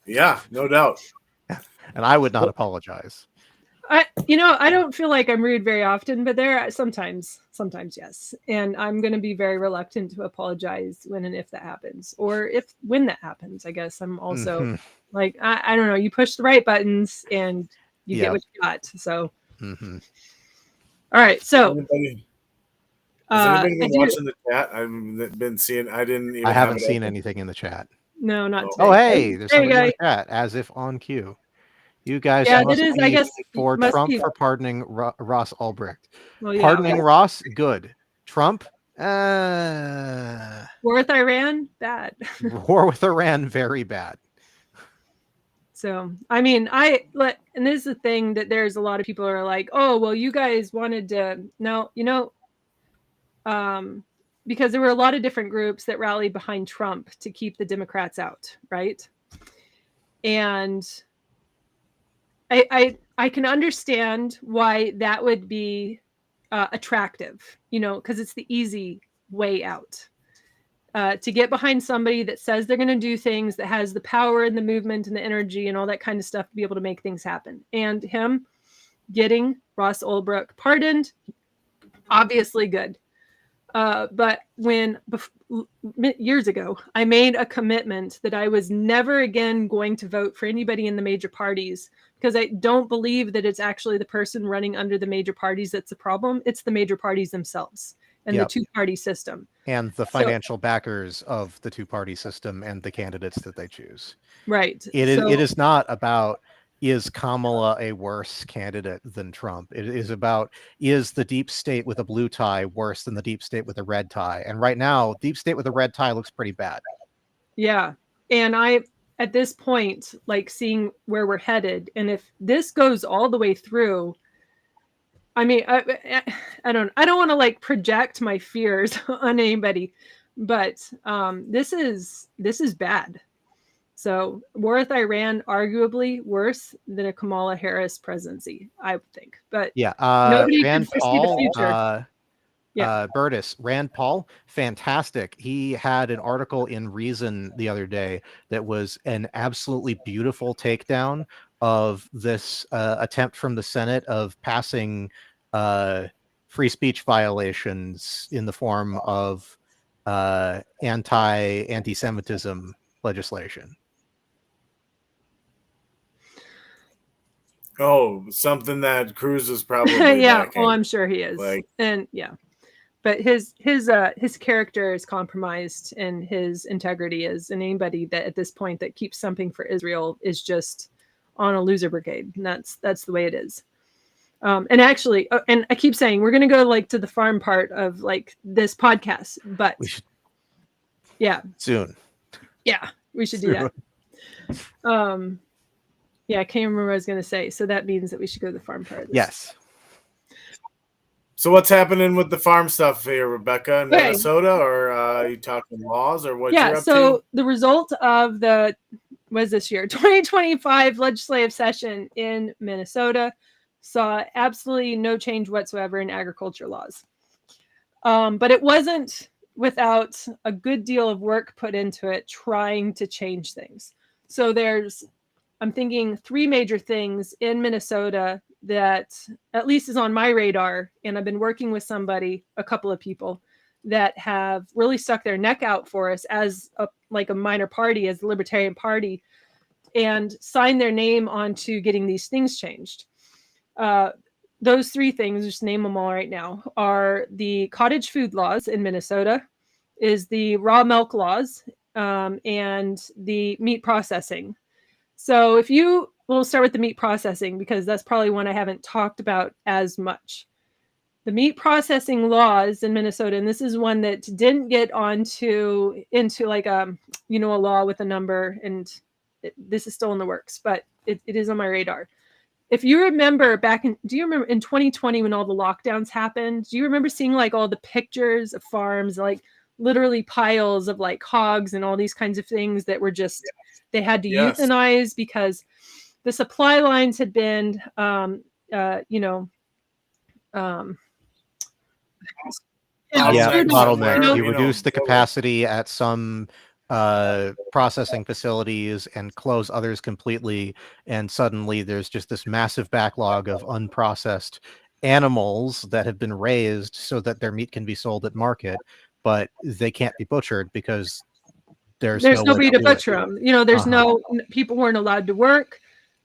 Speaker 2: Yeah, no doubt.
Speaker 3: And I would not apologize.
Speaker 1: I don't feel like I'm rude very often, but there are sometimes yes. And I'm going to be very reluctant to apologize when and if that happens, or when that happens. I guess I'm also like, I don't know. You push the right buttons and you get what you got. So, all right. So,
Speaker 2: has anybody been watching the chat? I've been seeing. I
Speaker 3: haven't seen anything in the chat.
Speaker 1: No, not today.
Speaker 3: Oh, hey, there's somebody in the chat, as if on cue. You guys must be
Speaker 1: I guess
Speaker 3: for Trump for pardoning Ross Ulbricht.
Speaker 1: Well, yeah,
Speaker 3: pardoning Ross, good. Trump,
Speaker 1: war with Iran, bad.
Speaker 3: War with Iran, very bad.
Speaker 1: So, I mean, and this is the thing that there's a lot of people are like, oh, well, you guys wanted to, no, because there were a lot of different groups that rallied behind Trump to keep the Democrats out, right? And I can understand why that would be attractive, because it's the easy way out. To get behind somebody that says they're going to do things, that has the power and the movement and the energy and all that kind of stuff to be able to make things happen. And him getting Ross Ulbricht pardoned, obviously good. But when years ago, I made a commitment that I was never again going to vote for anybody in the major parties, because I don't believe that it's actually the person running under the major parties that's the problem. It's the major parties themselves and the two-party system.
Speaker 3: And the financial backers of the two-party system and the candidates that they choose.
Speaker 1: Right.
Speaker 3: It is not about, is Kamala a worse candidate than Trump? It is about, is the deep state with a blue tie worse than the deep state with a red tie? And right now, deep state with a red tie looks pretty bad. Yeah.
Speaker 1: And at this point, like, seeing where we're headed, and if this goes all the way through, I mean, I don't want to like project my fears on anybody, but this is bad. So war with Iran, arguably worse than a Kamala Harris presidency, I would think. But
Speaker 3: yeah,
Speaker 1: nobody
Speaker 3: Rand
Speaker 1: can
Speaker 3: Paul,
Speaker 1: foresee the future.
Speaker 3: Burtis, Rand Paul, fantastic. He had an article in Reason the other day that was an absolutely beautiful takedown of this attempt from the Senate of passing free speech violations in the form of anti-Semitism legislation.
Speaker 2: Oh, something that Cruz is probably
Speaker 1: yeah.
Speaker 2: backing.
Speaker 1: Oh, I'm sure he is. And yeah, but his character is compromised and his integrity is, and anybody that at this point that keeps something for Israel is just on a loser brigade. And that's the way it is. And actually, and I keep saying we're going to go like to the farm part of like this podcast, but
Speaker 3: we should,
Speaker 1: soon. Yeah, we should do that. Yeah, I can't remember what I was going to say. So that means that we should go to the farm part.
Speaker 3: Yes.
Speaker 2: So what's happening with the farm stuff here, Rebecca, in Minnesota, or are you talking laws, or what?
Speaker 1: Yeah.
Speaker 2: You're up
Speaker 1: so
Speaker 2: to?
Speaker 1: the result of the 2025 legislative session in Minnesota saw absolutely no change whatsoever in agriculture laws. But it wasn't without a good deal of work put into it trying to change things. So I'm thinking 3 major things in Minnesota that at least is on my radar. And I've been working with a couple of people that have really stuck their neck out for us as a minor party, as the Libertarian Party, and signed their name onto getting these things changed. Those 3 things, just name them all right now, are the cottage food laws in Minnesota, is the raw milk laws, and the meat processing. So we'll start with the meat processing, because that's probably one I haven't talked about as much. The meat processing laws in Minnesota, and this is one that didn't get into like a law with a number, and this is still in the works, but it is on my radar. if you remember do you remember in 2020 when all the lockdowns happened? Do you remember seeing like all the pictures of farms, like literally piles of like hogs and all these kinds of things that were just, they had to euthanize because the supply lines had been,
Speaker 3: bottleneck. You reduce the capacity at some processing facilities and close others completely, and suddenly there's just this massive backlog of unprocessed animals that have been raised so that their meat can be sold at market, but they can't be butchered because there's nobody to butcher them.
Speaker 1: You know, there's no, people weren't allowed to work.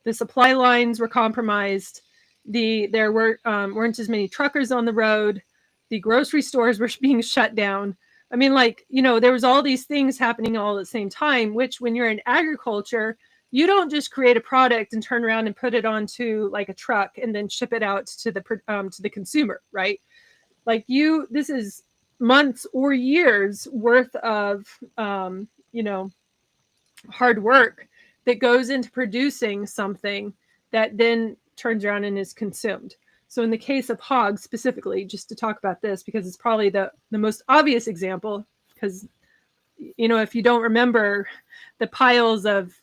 Speaker 1: The supply lines were compromised. There weren't as many truckers on the road. The grocery stores were being shut down. I mean, like, you know, there was all these things happening all at the same time, which when you're in agriculture, you don't just create a product and turn around and put it onto like a truck and then ship it out to the consumer, right? Like this is months or years worth of, hard work that goes into producing something that then turns around and is consumed. So in the case of hogs specifically, just to talk about this, because it's probably the most obvious example, because, you know, if you don't remember the piles of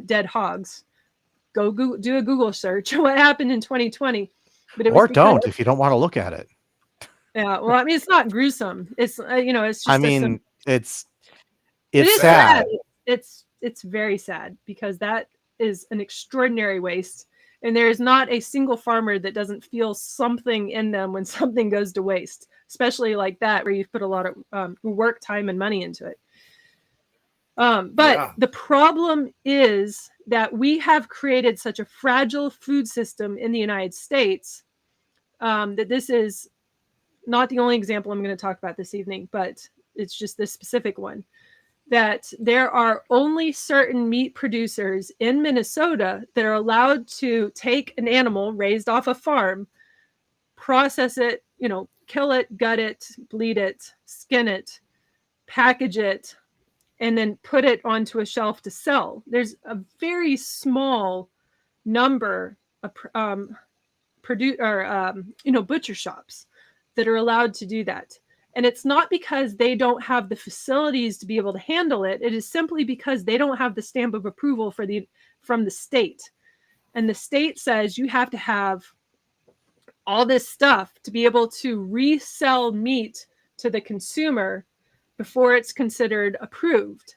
Speaker 1: dead hogs, do a Google search. What happened in 2020? But
Speaker 3: or don't if you don't want to look at it.
Speaker 1: Yeah, well, I mean, it's not gruesome. It's it's just.
Speaker 3: I mean, it's sad.
Speaker 1: It's very sad because that is an extraordinary waste. And there is not a single farmer that doesn't feel something in them when something goes to waste, especially like that, where you've put a lot of work, time, and money into it. But the problem is that we have created such a fragile food system in the United States that this is not the only example I'm going to talk about this evening, but it's just this specific one. That there are only certain meat producers in Minnesota that are allowed to take an animal raised off a farm, process it, kill it, gut it, bleed it, skin it, package it, and then put it onto a shelf to sell. There's a very small number of butcher shops that are allowed to do that. And it's not because they don't have the facilities to be able to handle it. It is simply because they don't have the stamp of approval from the state. And the state says you have to have all this stuff to be able to resell meat to the consumer before it's considered approved.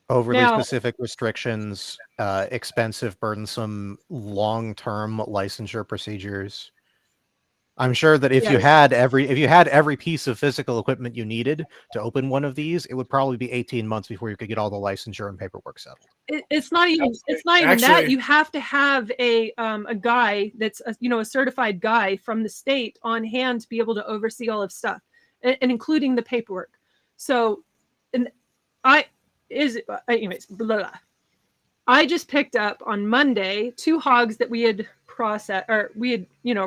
Speaker 3: Overly specific restrictions, expensive, burdensome, long-term licensure procedures. I'm sure that if you had every piece of physical equipment you needed to open one of these, it would probably be 18 months before you could get all the licensure and paperwork settled.
Speaker 1: It's not even that. You have to have a guy that's a certified guy from the state on hand to be able to oversee all of stuff, and including the paperwork. So, anyways, blah, blah. I just picked up on Monday 2 hogs that we had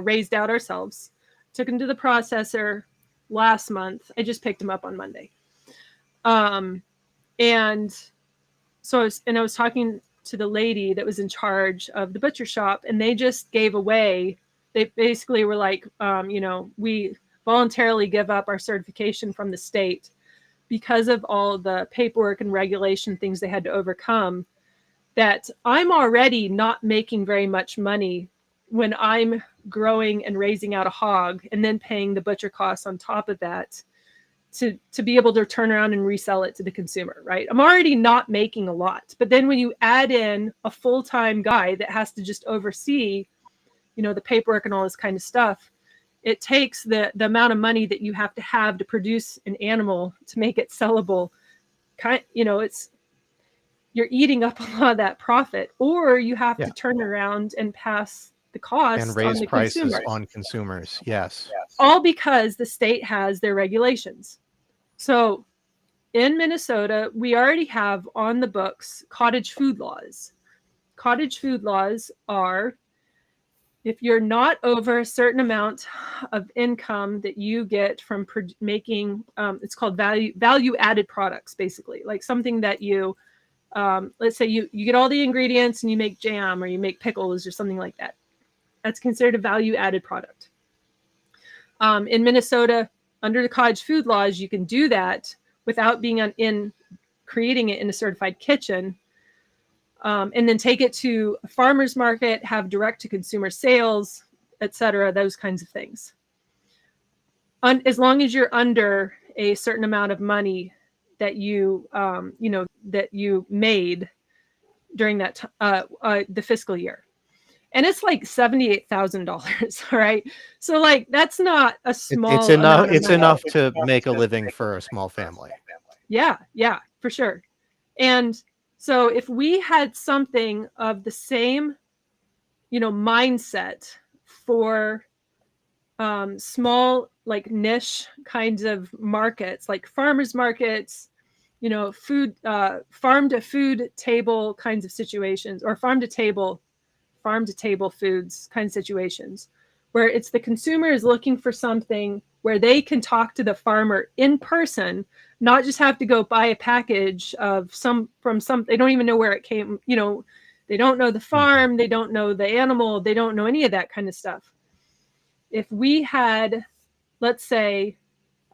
Speaker 1: raised out ourselves, took them to the processor last month. I just picked them up on Monday. And so I was talking to the lady that was in charge of the butcher shop, and they just gave away, they basically were like, we voluntarily give up our certification from the state because of all the paperwork and regulation things they had to overcome, that I'm already not making very much money when I'm growing and raising out a hog and then paying the butcher costs on top of that to be able to turn around and resell it to the consumer, right? I'm already not making a lot. But then when you add in a full-time guy that has to just oversee, the paperwork and all this kind of stuff, it takes the amount of money that you have to produce an animal to make it sellable. You're eating up a lot of that profit, or you have to turn around and pass the cost
Speaker 3: and raise
Speaker 1: on the
Speaker 3: prices
Speaker 1: consumers.
Speaker 3: On consumers. Yes.
Speaker 1: All because the state has their regulations. So in Minnesota, we already have on the books cottage food laws. Cottage food laws are, if you're not over a certain amount of income that you get from making, it's called value added products, basically, like something that you, let's say you get all the ingredients and you make jam or you make pickles or something like that. That's considered a value-added product. In Minnesota, under the cottage food laws, you can do that without being in creating it in a certified kitchen, and then take it to a farmer's market, have direct-to-consumer sales, etc., those kinds of things. As long as you're under a certain amount of money that you that you made during that the fiscal year. And it's like $78,000, all right? So like that's not a small
Speaker 3: It's enough.
Speaker 1: amount of
Speaker 3: It's
Speaker 1: money.
Speaker 3: enough to make a living for a small family.
Speaker 1: Yeah, for sure. And so if we had something of the same, mindset for small, like niche kinds of markets, like farmers markets, food, farm to food table kinds of situations, or farm to table foods kind of situations, where it's the consumer is looking for something where they can talk to the farmer in person, not just have to go buy a package of they don't even know where it came, they don't know the farm, they don't know the animal, they don't know any of that kind of stuff. If we had, let's say,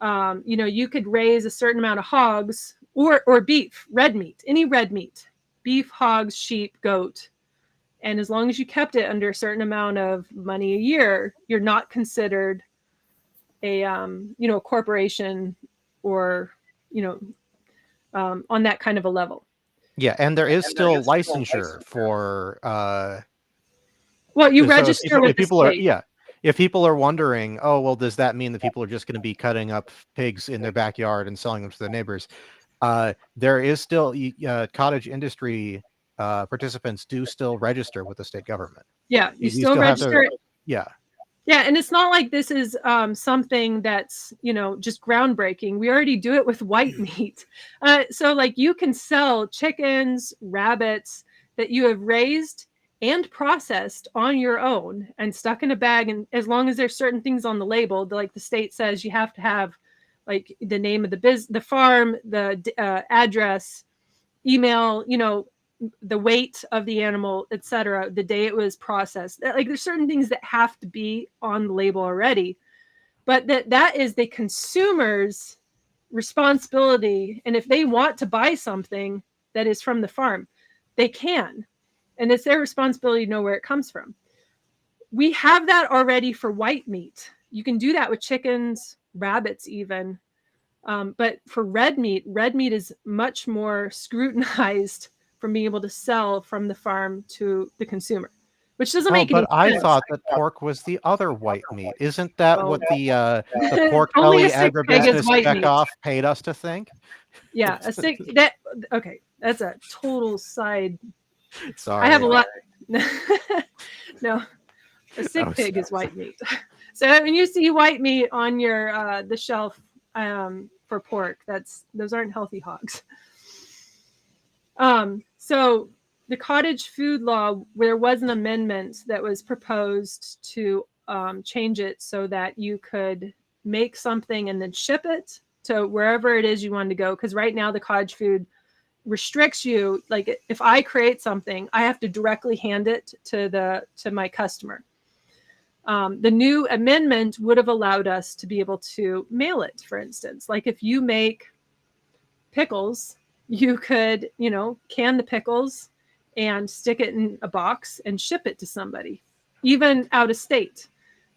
Speaker 1: you could raise a certain amount of hogs or beef, red meat, any red meat, beef, hogs, sheep, goat. And as long as you kept it under a certain amount of money a year, you're not considered a corporation or, on that kind of a level.
Speaker 3: Yeah, and there is still licensure for.
Speaker 1: Well, you
Speaker 3: so
Speaker 1: register with the state.
Speaker 3: If people are wondering, oh well, does that mean that people are just going to be cutting up pigs in their backyard and selling them to their neighbors? There is still cottage industry participants do still register with the state government.
Speaker 1: Yeah, you still register.
Speaker 3: Yeah,
Speaker 1: and it's not like this is something that's just groundbreaking. We already do it with white meat. So like you can sell chickens, rabbits that you have raised and processed on your own and stuck in a bag, and as long as there's certain things on the label, like the state says you have to have like the name of the farm, the address, email, the weight of the animal, etc., the day it was processed. Like there's certain things that have to be on the label already, but that is the consumer's responsibility. And if they want to buy something that is from the farm, they can, and it's their responsibility to know where it comes from. We have that already for white meat. You can do that with chickens, rabbits even, but for red meat is much more scrutinized from being able to sell from the farm to the consumer, which doesn't make any sense.
Speaker 3: But I thought that pork was the other white meat. Isn't that what the pork belly agribusiness checkoff paid us to think?
Speaker 1: Yeah, okay, that's a total side.
Speaker 3: Sorry,
Speaker 1: I have a lot. No, a sick pig is white meat. So when you see white meat on your the shelf for pork, those aren't healthy hogs. So the cottage food law, there was an amendment that was proposed to change it so that you could make something and then ship it to wherever it is you wanted to go. Because right now the cottage food restricts you. Like if I create something, I have to directly hand it to my customer. The new amendment would have allowed us to be able to mail it, for instance. Like if you make pickles, you could, can the pickles and stick it in a box and ship it to somebody, even out of state.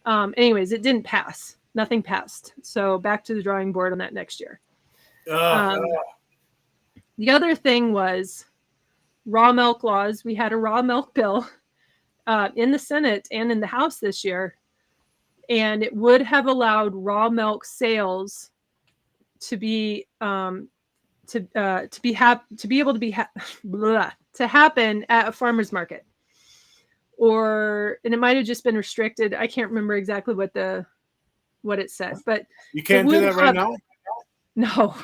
Speaker 1: Anyways, it didn't pass. Nothing passed. So back to the drawing board on that next year. The other thing was raw milk laws. We had a raw milk bill in the Senate and in the House this year, and it would have allowed raw milk sales to be happen at a farmer's market, and it might have just been restricted. I can't remember exactly what it said, but
Speaker 2: you can't do that right now.
Speaker 1: No,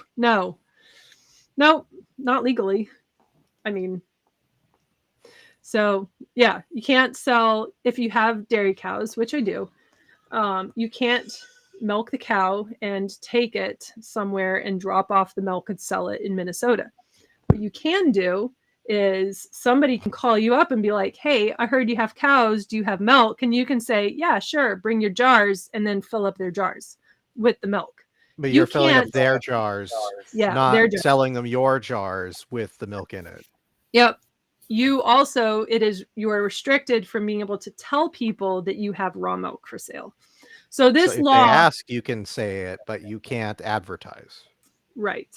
Speaker 1: not legally. I mean, so yeah, you can't sell if you have dairy cows, which I do. You can't milk the cow and take it somewhere and drop off the milk and sell it in Minnesota. What you can do is somebody can call you up and be like, hey, I heard you have cows. Do you have milk? And you can say, yeah, sure. Bring your jars, and then fill up their jars with the milk.
Speaker 3: But you're filling up their jars, not
Speaker 1: their jars.
Speaker 3: selling them your jars with the milk in it.
Speaker 1: Yep. You also, you are restricted from being able to tell people that you have raw milk for sale. So this
Speaker 3: if
Speaker 1: law,
Speaker 3: they ask, you can say it, but you can't advertise.
Speaker 1: Right.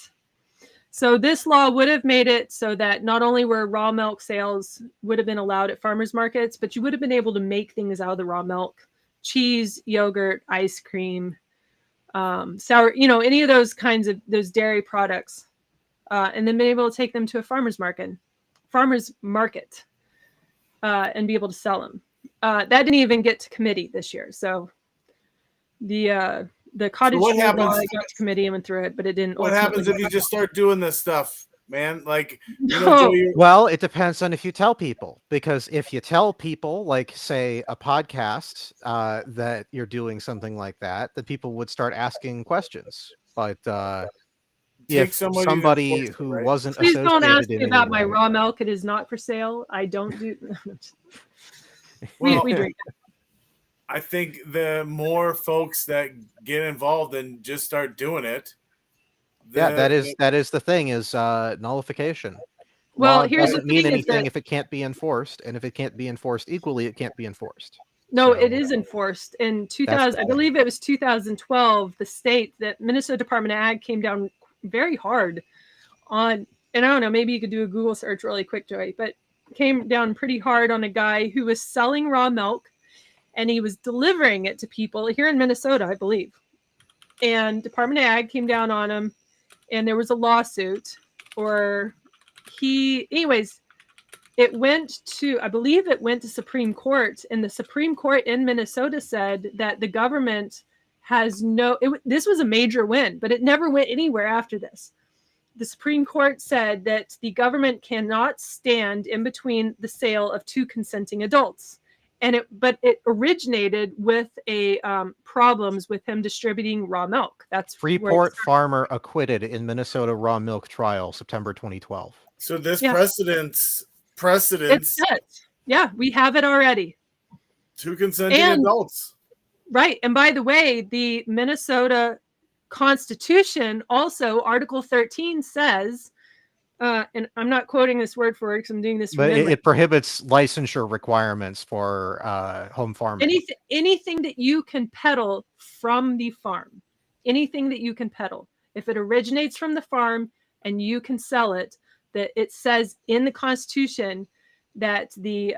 Speaker 1: So this law would have made it so that not only were raw milk sales would have been allowed at farmers markets, but you would have been able to make things out of the raw milk, cheese, yogurt, ice cream, sour, any of those kinds of those dairy products, and then been able to take them to a farmer's market, and be able to sell them. That didn't even get to committee this year. So the cottage cheese law got to committee and went through it, but it didn't.
Speaker 2: What happens if you just start doing this stuff, man? Like,
Speaker 3: well, it depends on if you tell people, because if you tell people, like say a podcast, that you're doing something like that, then people would start asking questions. But if somebody who wasn't
Speaker 1: please
Speaker 3: associated
Speaker 1: don't ask me about
Speaker 3: my
Speaker 1: raw milk. It is not for sale. I don't do. we drink it.
Speaker 2: I think the more folks that get involved and just start doing it.
Speaker 3: That is the thing, is nullification.
Speaker 1: Well,
Speaker 3: law
Speaker 1: here's
Speaker 3: doesn't mean anything if it can't be enforced, and if it can't be enforced equally, it can't be enforced.
Speaker 1: No, it is enforced. In 2000, I believe it was 2012, the Minnesota Department of Ag came down very hard on, and I don't know, maybe you could do a Google search really quick, Joey, but came down pretty hard on a guy who was selling raw milk, and he was delivering it to people here in Minnesota, I believe. And Department of Ag came down on him, and there was a lawsuit, it went to Supreme Court, and the Supreme Court in Minnesota said that the government has this was a major win, but it never went anywhere after this. The Supreme Court said that the government cannot stand in between the sale of two consenting adults. But it originated with problems with him distributing raw milk. That's
Speaker 3: Freeport farmer acquitted in Minnesota raw milk trial, September 2012.
Speaker 2: So this precedence.
Speaker 1: It's set. Yeah, we have it already.
Speaker 2: Two consenting adults.
Speaker 1: Right. And by the way, the Minnesota Constitution also, Article 13 says, and I'm not quoting this word for it because I'm doing this.
Speaker 3: But it prohibits licensure requirements for home farming.
Speaker 1: Anything that you can peddle from the farm, anything that you can peddle, if it originates from the farm and you can sell it, that it says in the Constitution that the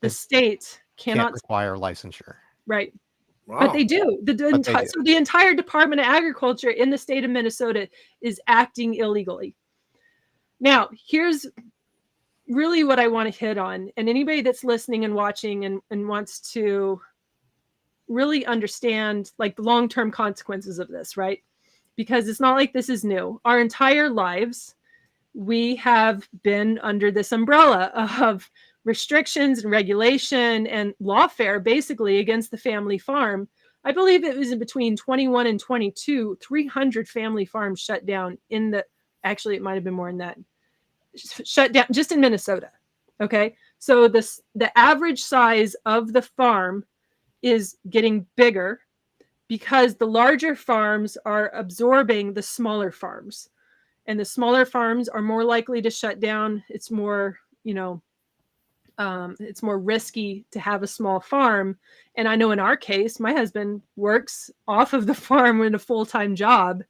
Speaker 1: state cannot
Speaker 3: require licensure.
Speaker 1: Right.
Speaker 2: Wow.
Speaker 1: But they do. So the entire Department of Agriculture in the state of Minnesota is acting illegally. Now, here's really what I want to hit on. And anybody that's listening and watching and wants to really understand like the long-term consequences of this, right? Because it's not like this is new. Our entire lives, we have been under this umbrella of restrictions and regulation and lawfare basically against the family farm. I believe it was in between 21 and 22, 300 family farms shut down actually, it might have been more than that. Shut down just in Minnesota. Okay. So the average size of the farm is getting bigger because the larger farms are absorbing the smaller farms, and the smaller farms are more likely to shut down. It's more, it's more risky to have a small farm. And I know in our case, my husband works off of the farm in a full-time job.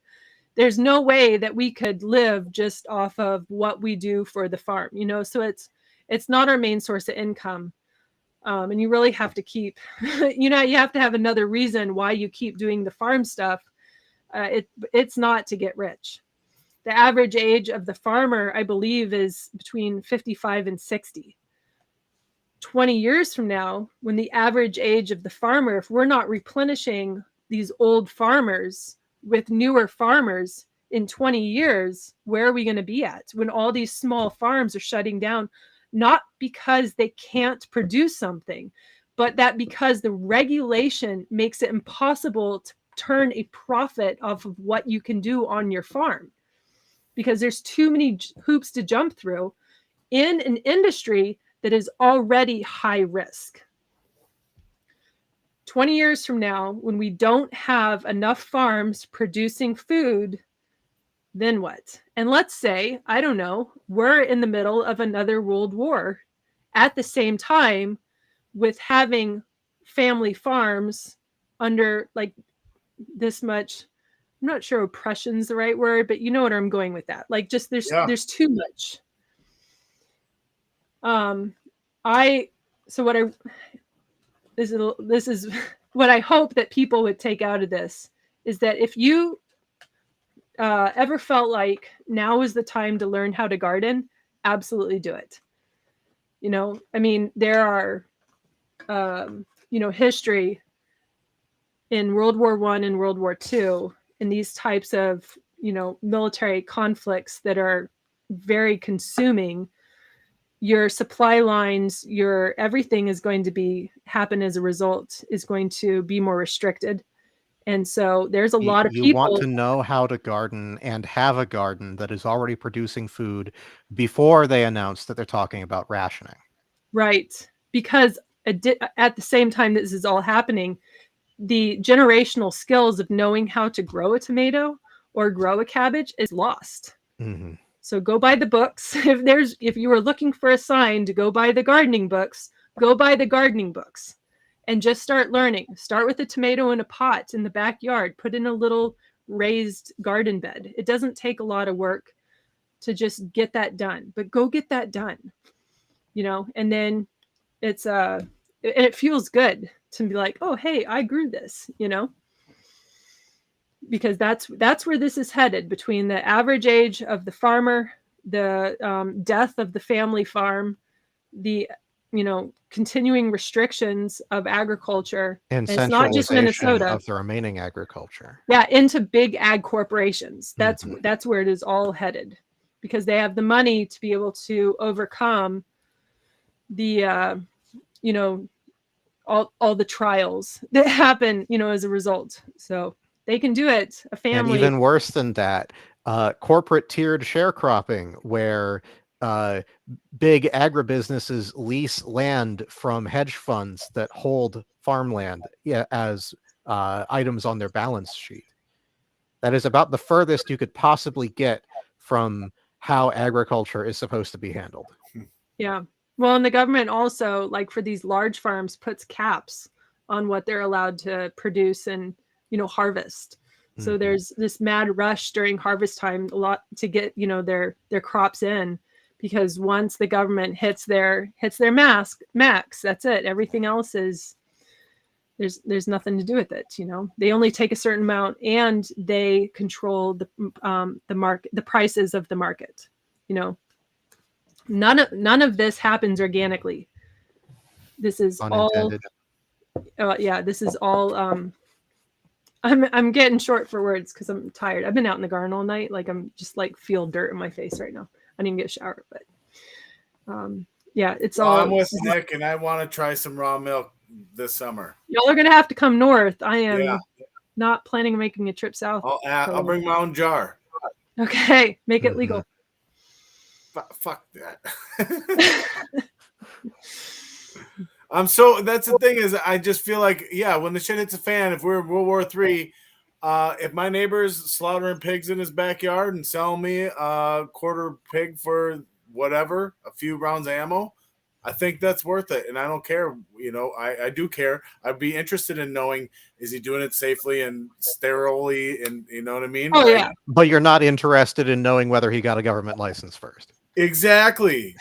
Speaker 1: There's no way that we could live just off of what we do for the farm, so it's not our main source of income. And you really have to keep, you have to have another reason why you keep doing the farm stuff. It's not to get rich. The average age of the farmer, I believe, is between 55 and 60. 20 years from now, when the average age of the farmer, if we're not replenishing these old farmers with newer farmers in 20 years, where are we going to be at when all these small farms are shutting down? Not because they can't produce something, but that because the regulation makes it impossible to turn a profit off of what you can do on your farm, because there's too many hoops to jump through in an industry that is already high risk. 20 years from now, when we don't have enough farms producing food, then what? And let's say, I don't know, we're in the middle of another world war at the same time with having family farms under like this much, I'm not sure oppression's the right word, but you know what I'm going with that. Like just there's too much. This is what I hope that people would take out of this is that if you ever felt like now is the time to learn how to garden, absolutely do it. You know, I mean, there are, history in World War I and World War II in these types of, military conflicts that are very consuming. Your supply lines, your everything is going to happen as a result, is going to be more restricted. And so there's a lot of people.
Speaker 3: You want to know how to garden and have a garden that is already producing food before they announce that they're talking about rationing.
Speaker 1: Right. Because at the same time this is all happening, the generational skills of knowing how to grow a tomato or grow a cabbage is lost.
Speaker 3: Mm-hmm.
Speaker 1: So go buy the books. If you were looking for a sign to go buy the gardening books, go buy the gardening books. And just start learning. Start with a tomato in a pot in the backyard. Put in a little raised garden bed. It doesn't take a lot of work to just get that done. But go get that done. And then it feels good to be like, oh, hey, I grew this, because that's where this is headed, between the average age of the farmer, the death of the family farm, the continuing restrictions of agriculture,
Speaker 3: and
Speaker 1: it's not just Minnesota
Speaker 3: of the remaining agriculture.
Speaker 1: Yeah, into big ag corporations. That's where it is all headed, because they have the money to be able to overcome the all the trials that happen as a result. So they can do it. A family,
Speaker 3: and even worse than that, corporate tiered sharecropping, where big agribusinesses lease land from hedge funds that hold farmland as items on their balance sheet. That is about the furthest you could possibly get from how agriculture is supposed to be handled.
Speaker 1: Yeah. Well, and the government also, like for these large farms, puts caps on what they're allowed to produce and, harvest. So there's this mad rush during harvest time, a lot to get, their crops in. Because once the government hits their max, that's it. Everything else is there's nothing to do with it. They only take a certain amount, and they control the market, the prices of the market. None of this happens organically. This is unintended. This is all. I'm getting short for words because I'm tired. I've been out in the garden all night. Like I'm just feel dirt in my face right now. I didn't get a shower, but it's all.
Speaker 2: I'm with Nick, and I want to try some raw milk this summer.
Speaker 1: Y'all are gonna have to come north. I am not planning on making a trip south.
Speaker 2: I'll bring my own jar.
Speaker 1: Okay, make it legal.
Speaker 2: Fuck that. That's the thing, is I just feel like, when the shit hits the fan, if we're in World War III, if my neighbor's slaughtering pigs in his backyard and selling me a quarter pig for whatever, a few rounds of ammo, I think that's worth it. And I don't care, I do care. I'd be interested in knowing, is he doing it safely and sterilely, and you know what I mean?
Speaker 1: Oh, yeah.
Speaker 3: But you're not interested in knowing whether he got a government license first.
Speaker 2: Exactly.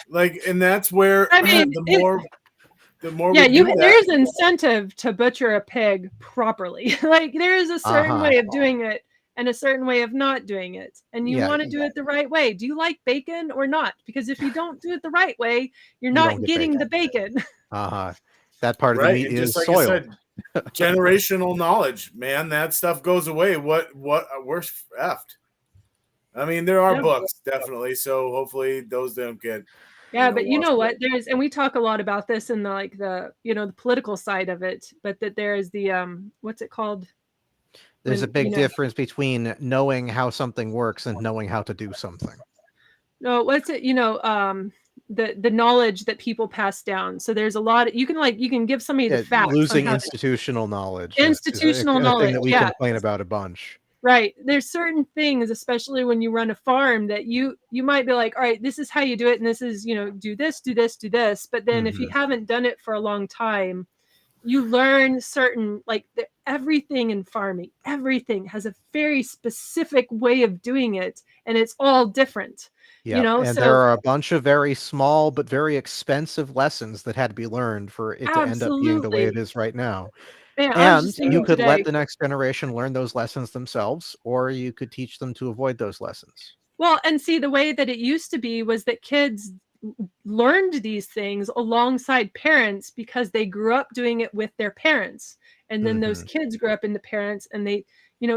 Speaker 2: And that's where the more
Speaker 1: there's incentive to butcher a pig properly. There is a certain way of doing it and a certain way of not doing it, and you want to do it the right way. Do you like bacon or not? Because if you don't do it the right way, you're not getting the bacon.
Speaker 3: That part of the meat is
Speaker 2: like
Speaker 3: soiled.
Speaker 2: Said, generational knowledge, man, that stuff goes away. What we're effed. I mean, there are books, definitely, so hopefully those don't get.
Speaker 1: Yeah, but you know what? And we talk a lot about this in the the political side of it, but that there is the what's it called?
Speaker 3: There's a big difference between knowing how something works and knowing how to do something.
Speaker 1: No, what's it? the knowledge that people pass down. So there's a lot of, you can give somebody the facts.
Speaker 3: Losing institutional knowledge.
Speaker 1: Institutional
Speaker 3: is a
Speaker 1: knowledge.
Speaker 3: thing that we complain about a bunch.
Speaker 1: Right. There's certain things, especially when you run a farm, that you might be like, all right, this is how you do it. And this is, do this, do this, do this. But then if you haven't done it for a long time, you learn certain, everything in farming, everything has a very specific way of doing it. And it's all different.
Speaker 3: Yeah, and there are a bunch of very small but very expensive lessons that had to be learned for it to end up being the way it is right now.
Speaker 1: Man,
Speaker 3: and you could let the next generation learn those lessons themselves, or you could teach them to avoid those lessons.
Speaker 1: Well, and see, the way that it used to be was that kids learned these things alongside parents because they grew up doing it with their parents. And then those kids grew up into parents and they,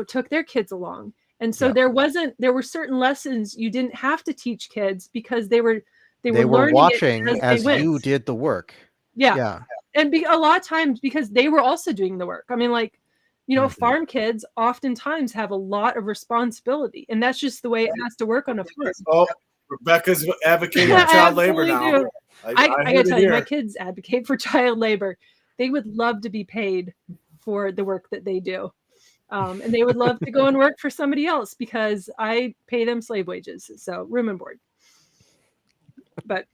Speaker 1: took their kids along. And so there were certain lessons you didn't have to teach kids because they were
Speaker 3: watching as you did the work.
Speaker 1: Yeah. And a lot of times because they were also doing the work. I mean, farm kids oftentimes have a lot of responsibility, and that's just the way it has to work on a farm.
Speaker 2: Oh, Rebecca's advocating for child labor now.
Speaker 1: I gotta tell you, my kids advocate for child labor. They would love to be paid for the work that they do. And they would love to go and work for somebody else because I pay them slave wages. So room and board. But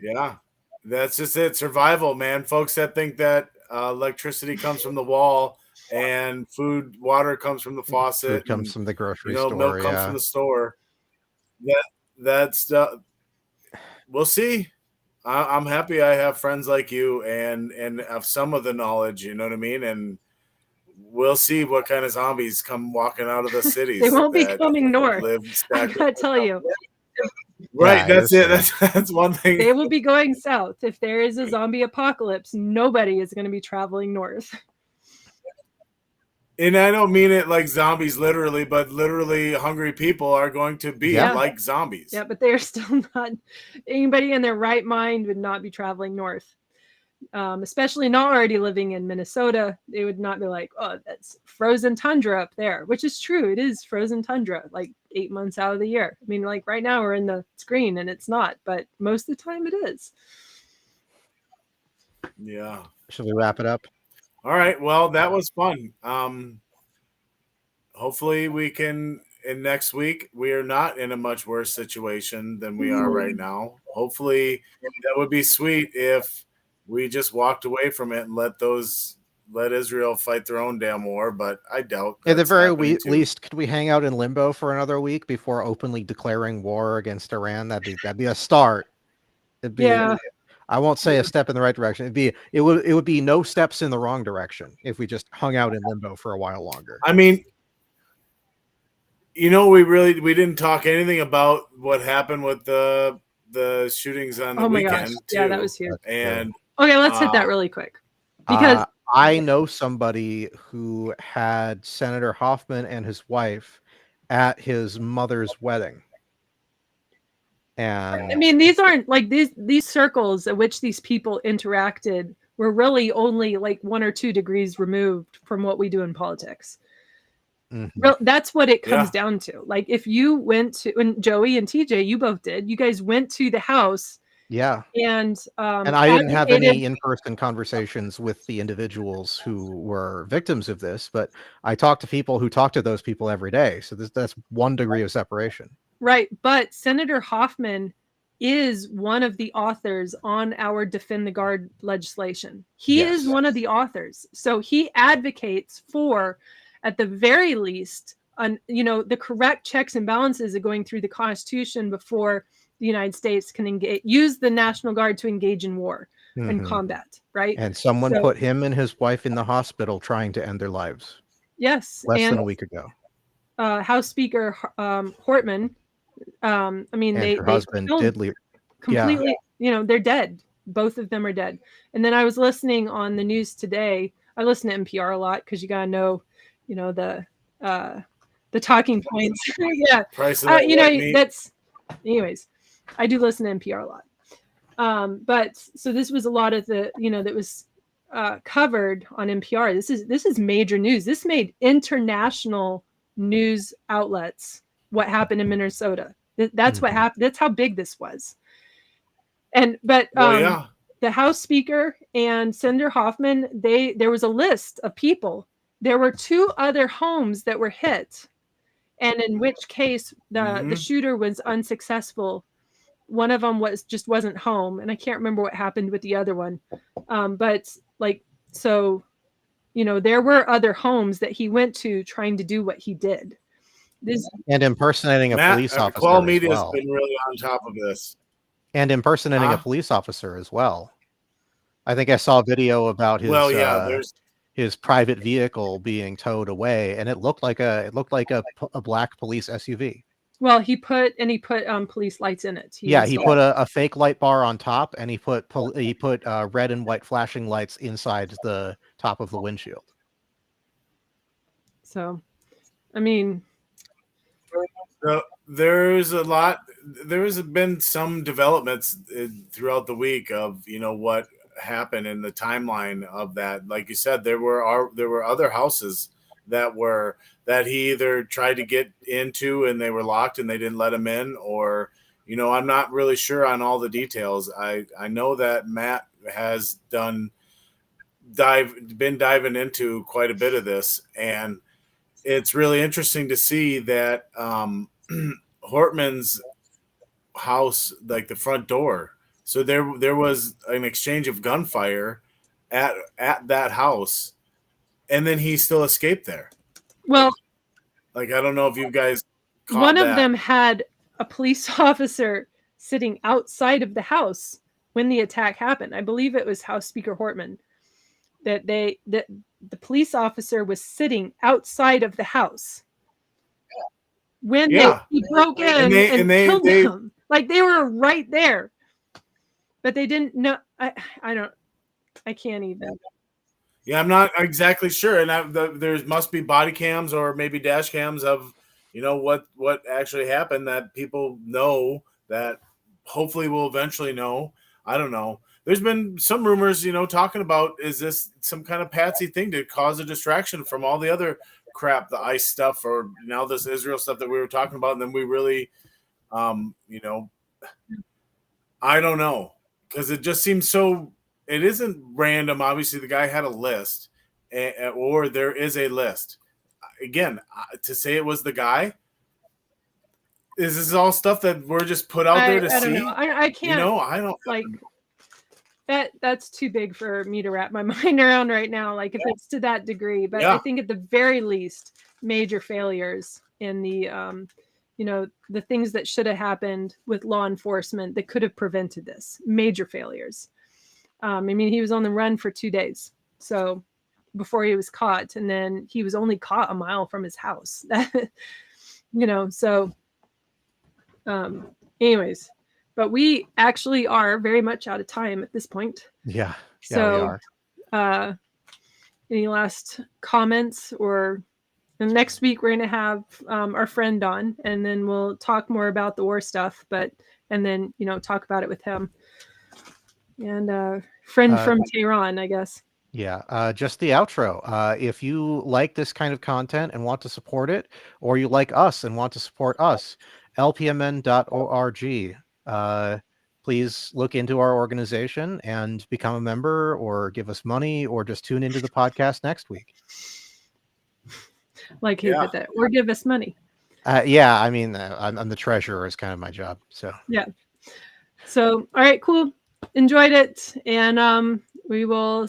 Speaker 2: yeah, that's just it. Survival, man. Folks that think that electricity comes from the wall and water comes from the faucet.
Speaker 3: Food comes from the grocery store.
Speaker 2: Milk comes from the store. That's we'll see. I'm happy I have friends like you and have some of the knowledge, you know what I mean? And we'll see what kind of zombies come walking out of the cities.
Speaker 1: They won't be coming north. I gotta tell you.
Speaker 2: Right, that's it. That's one thing.
Speaker 1: They will be going south. If there is a zombie apocalypse, nobody is going to be traveling north.
Speaker 2: And I don't mean it like zombies literally, but literally hungry people are going to be like zombies.
Speaker 1: Yeah, but they're still not, anybody in their right mind would not be traveling north. Especially not already living in Minnesota. They would not be like, oh, that's frozen tundra up there, which is true. It is frozen tundra, 8 months out of the year. I mean, right now we're in the screen and it's not, but most of the time it is.
Speaker 2: Yeah.
Speaker 3: Should we wrap it up?
Speaker 2: All right. Well, that was fun. Hopefully we can, in next week, we are not in a much worse situation than we are right now. Hopefully that would be sweet if we just walked away from it and let Israel fight their own damn war, but I doubt.
Speaker 3: At the very least, could we hang out in limbo for another week before openly declaring war against Iran? That'd be a start. I won't say a step in the right direction. It would be no steps in the wrong direction if we just hung out in limbo for a while longer.
Speaker 2: I mean, we didn't talk anything about what happened with the shootings on the weekend.
Speaker 1: Gosh. Yeah, that was huge.
Speaker 2: And
Speaker 1: okay, let's hit that really quick because
Speaker 3: I know somebody who had Senator Hoffman and his wife at his mother's wedding. And
Speaker 1: I mean, these aren't these circles at which these people interacted were really only 1 or 2 degrees removed from what we do in politics. That's what it comes down to. If you went to, and Joey and TJ, you both did, you guys went to the house.
Speaker 3: Yeah.
Speaker 1: And
Speaker 3: I didn't have any in-person conversations with the individuals who were victims of this, but I talked to people who talk to those people every day. So that's 1 degree of separation. Right.
Speaker 1: But Senator Hoffman is one of the authors on our Defend the Guard legislation. He is one of the authors. So he advocates for, at the very least, the correct checks and balances of going through the Constitution before the United States can use the National Guard to engage in war and combat, right?
Speaker 3: And someone put him and his wife in the hospital trying to end their lives.
Speaker 1: Yes.
Speaker 3: Less than a week ago.
Speaker 1: House Speaker Hortman,
Speaker 3: her husband did leave.
Speaker 1: Completely, they're dead. Both of them are dead. And then I was listening on the news today. I listen to NPR a lot because you got to know, the talking points. Yeah. Anyways, I do listen to NPR a lot. But so this was a lot of the, that was covered on NPR. This is major news. This made international news outlets what happened in Minnesota. That's what happened. That's how big this was. But the House Speaker and Senator Hoffman, there was a list of people. There were 2 other homes that were hit, and in which case the shooter was unsuccessful. One of them wasn't home, and I can't remember what happened with the other one. But so, there were other homes that he went to trying to do what he did.
Speaker 3: And impersonating a police officer.
Speaker 2: Quell Media has been really on top of this.
Speaker 3: And impersonating a police officer as well. I think I saw a video about his his private vehicle being towed away, and it looked like a black police SUV.
Speaker 1: Well, he put police lights in it.
Speaker 3: He put a fake light bar on top, and he put red and white flashing lights inside the top of the windshield.
Speaker 1: So, I mean,
Speaker 2: there's been some developments throughout the week of what happened in the timeline of that. Like you said, there were other houses that he either tried to get into and they were locked and they didn't let him in, or I'm not really sure on all the details. I know that Matt has been diving into quite a bit of this, and it's really interesting to see that Hortman's house, like the front door. So there was an exchange of gunfire at that house, and then he still escaped there.
Speaker 1: Well,
Speaker 2: I don't know if you guys caught
Speaker 1: one
Speaker 2: that.
Speaker 1: of them had a police officer sitting outside of the house when the attack happened. I believe it was House Speaker Hortman. That the police officer was sitting outside of the house when he broke in and killed them. Like, they were right there, but they didn't know. I can't even.
Speaker 2: Yeah, I'm not exactly sure, and there must be body cams or maybe dash cams of what actually happened that people know, that hopefully will eventually know. I don't know. There's been some rumors, talking about, is this some kind of patsy thing to cause a distraction from all the other crap, the ICE stuff, or now this Israel stuff that we were talking about, and then we really, I don't know, because it just seems so. It isn't random. Obviously, the guy had a list, or there is a list. Again, to say it was the guy, is this all stuff that we're just put out there to see?
Speaker 1: I don't know. I can't.
Speaker 2: I don't
Speaker 1: like that. That's too big for me to wrap my mind around right now. Like, if it's to that degree, but I think at the very least, major failures in the, the things that should have happened with law enforcement that could have prevented this. Major failures. I mean, he was on the run for 2 days, so before he was caught, and then he was only caught a mile from his house. So, anyways, but we actually are very much out of time at this point.
Speaker 3: Yeah,
Speaker 1: so,
Speaker 3: we are.
Speaker 1: Any last comments? Or next week we're going to have our friend on, and then we'll talk more about the war stuff, and then talk about it with him. And friend from Tehran, I guess.
Speaker 3: Yeah, just the outro. If you like this kind of content and want to support it, or you like us and want to support us, lpmn.org. Please look into our organization and become a member, or give us money, or just tune into the podcast next week.
Speaker 1: Like who did that? Or give us money.
Speaker 3: Yeah, I mean, I'm the treasurer is kind of my job. So
Speaker 1: yeah. So, all right, cool. Enjoyed it, and we will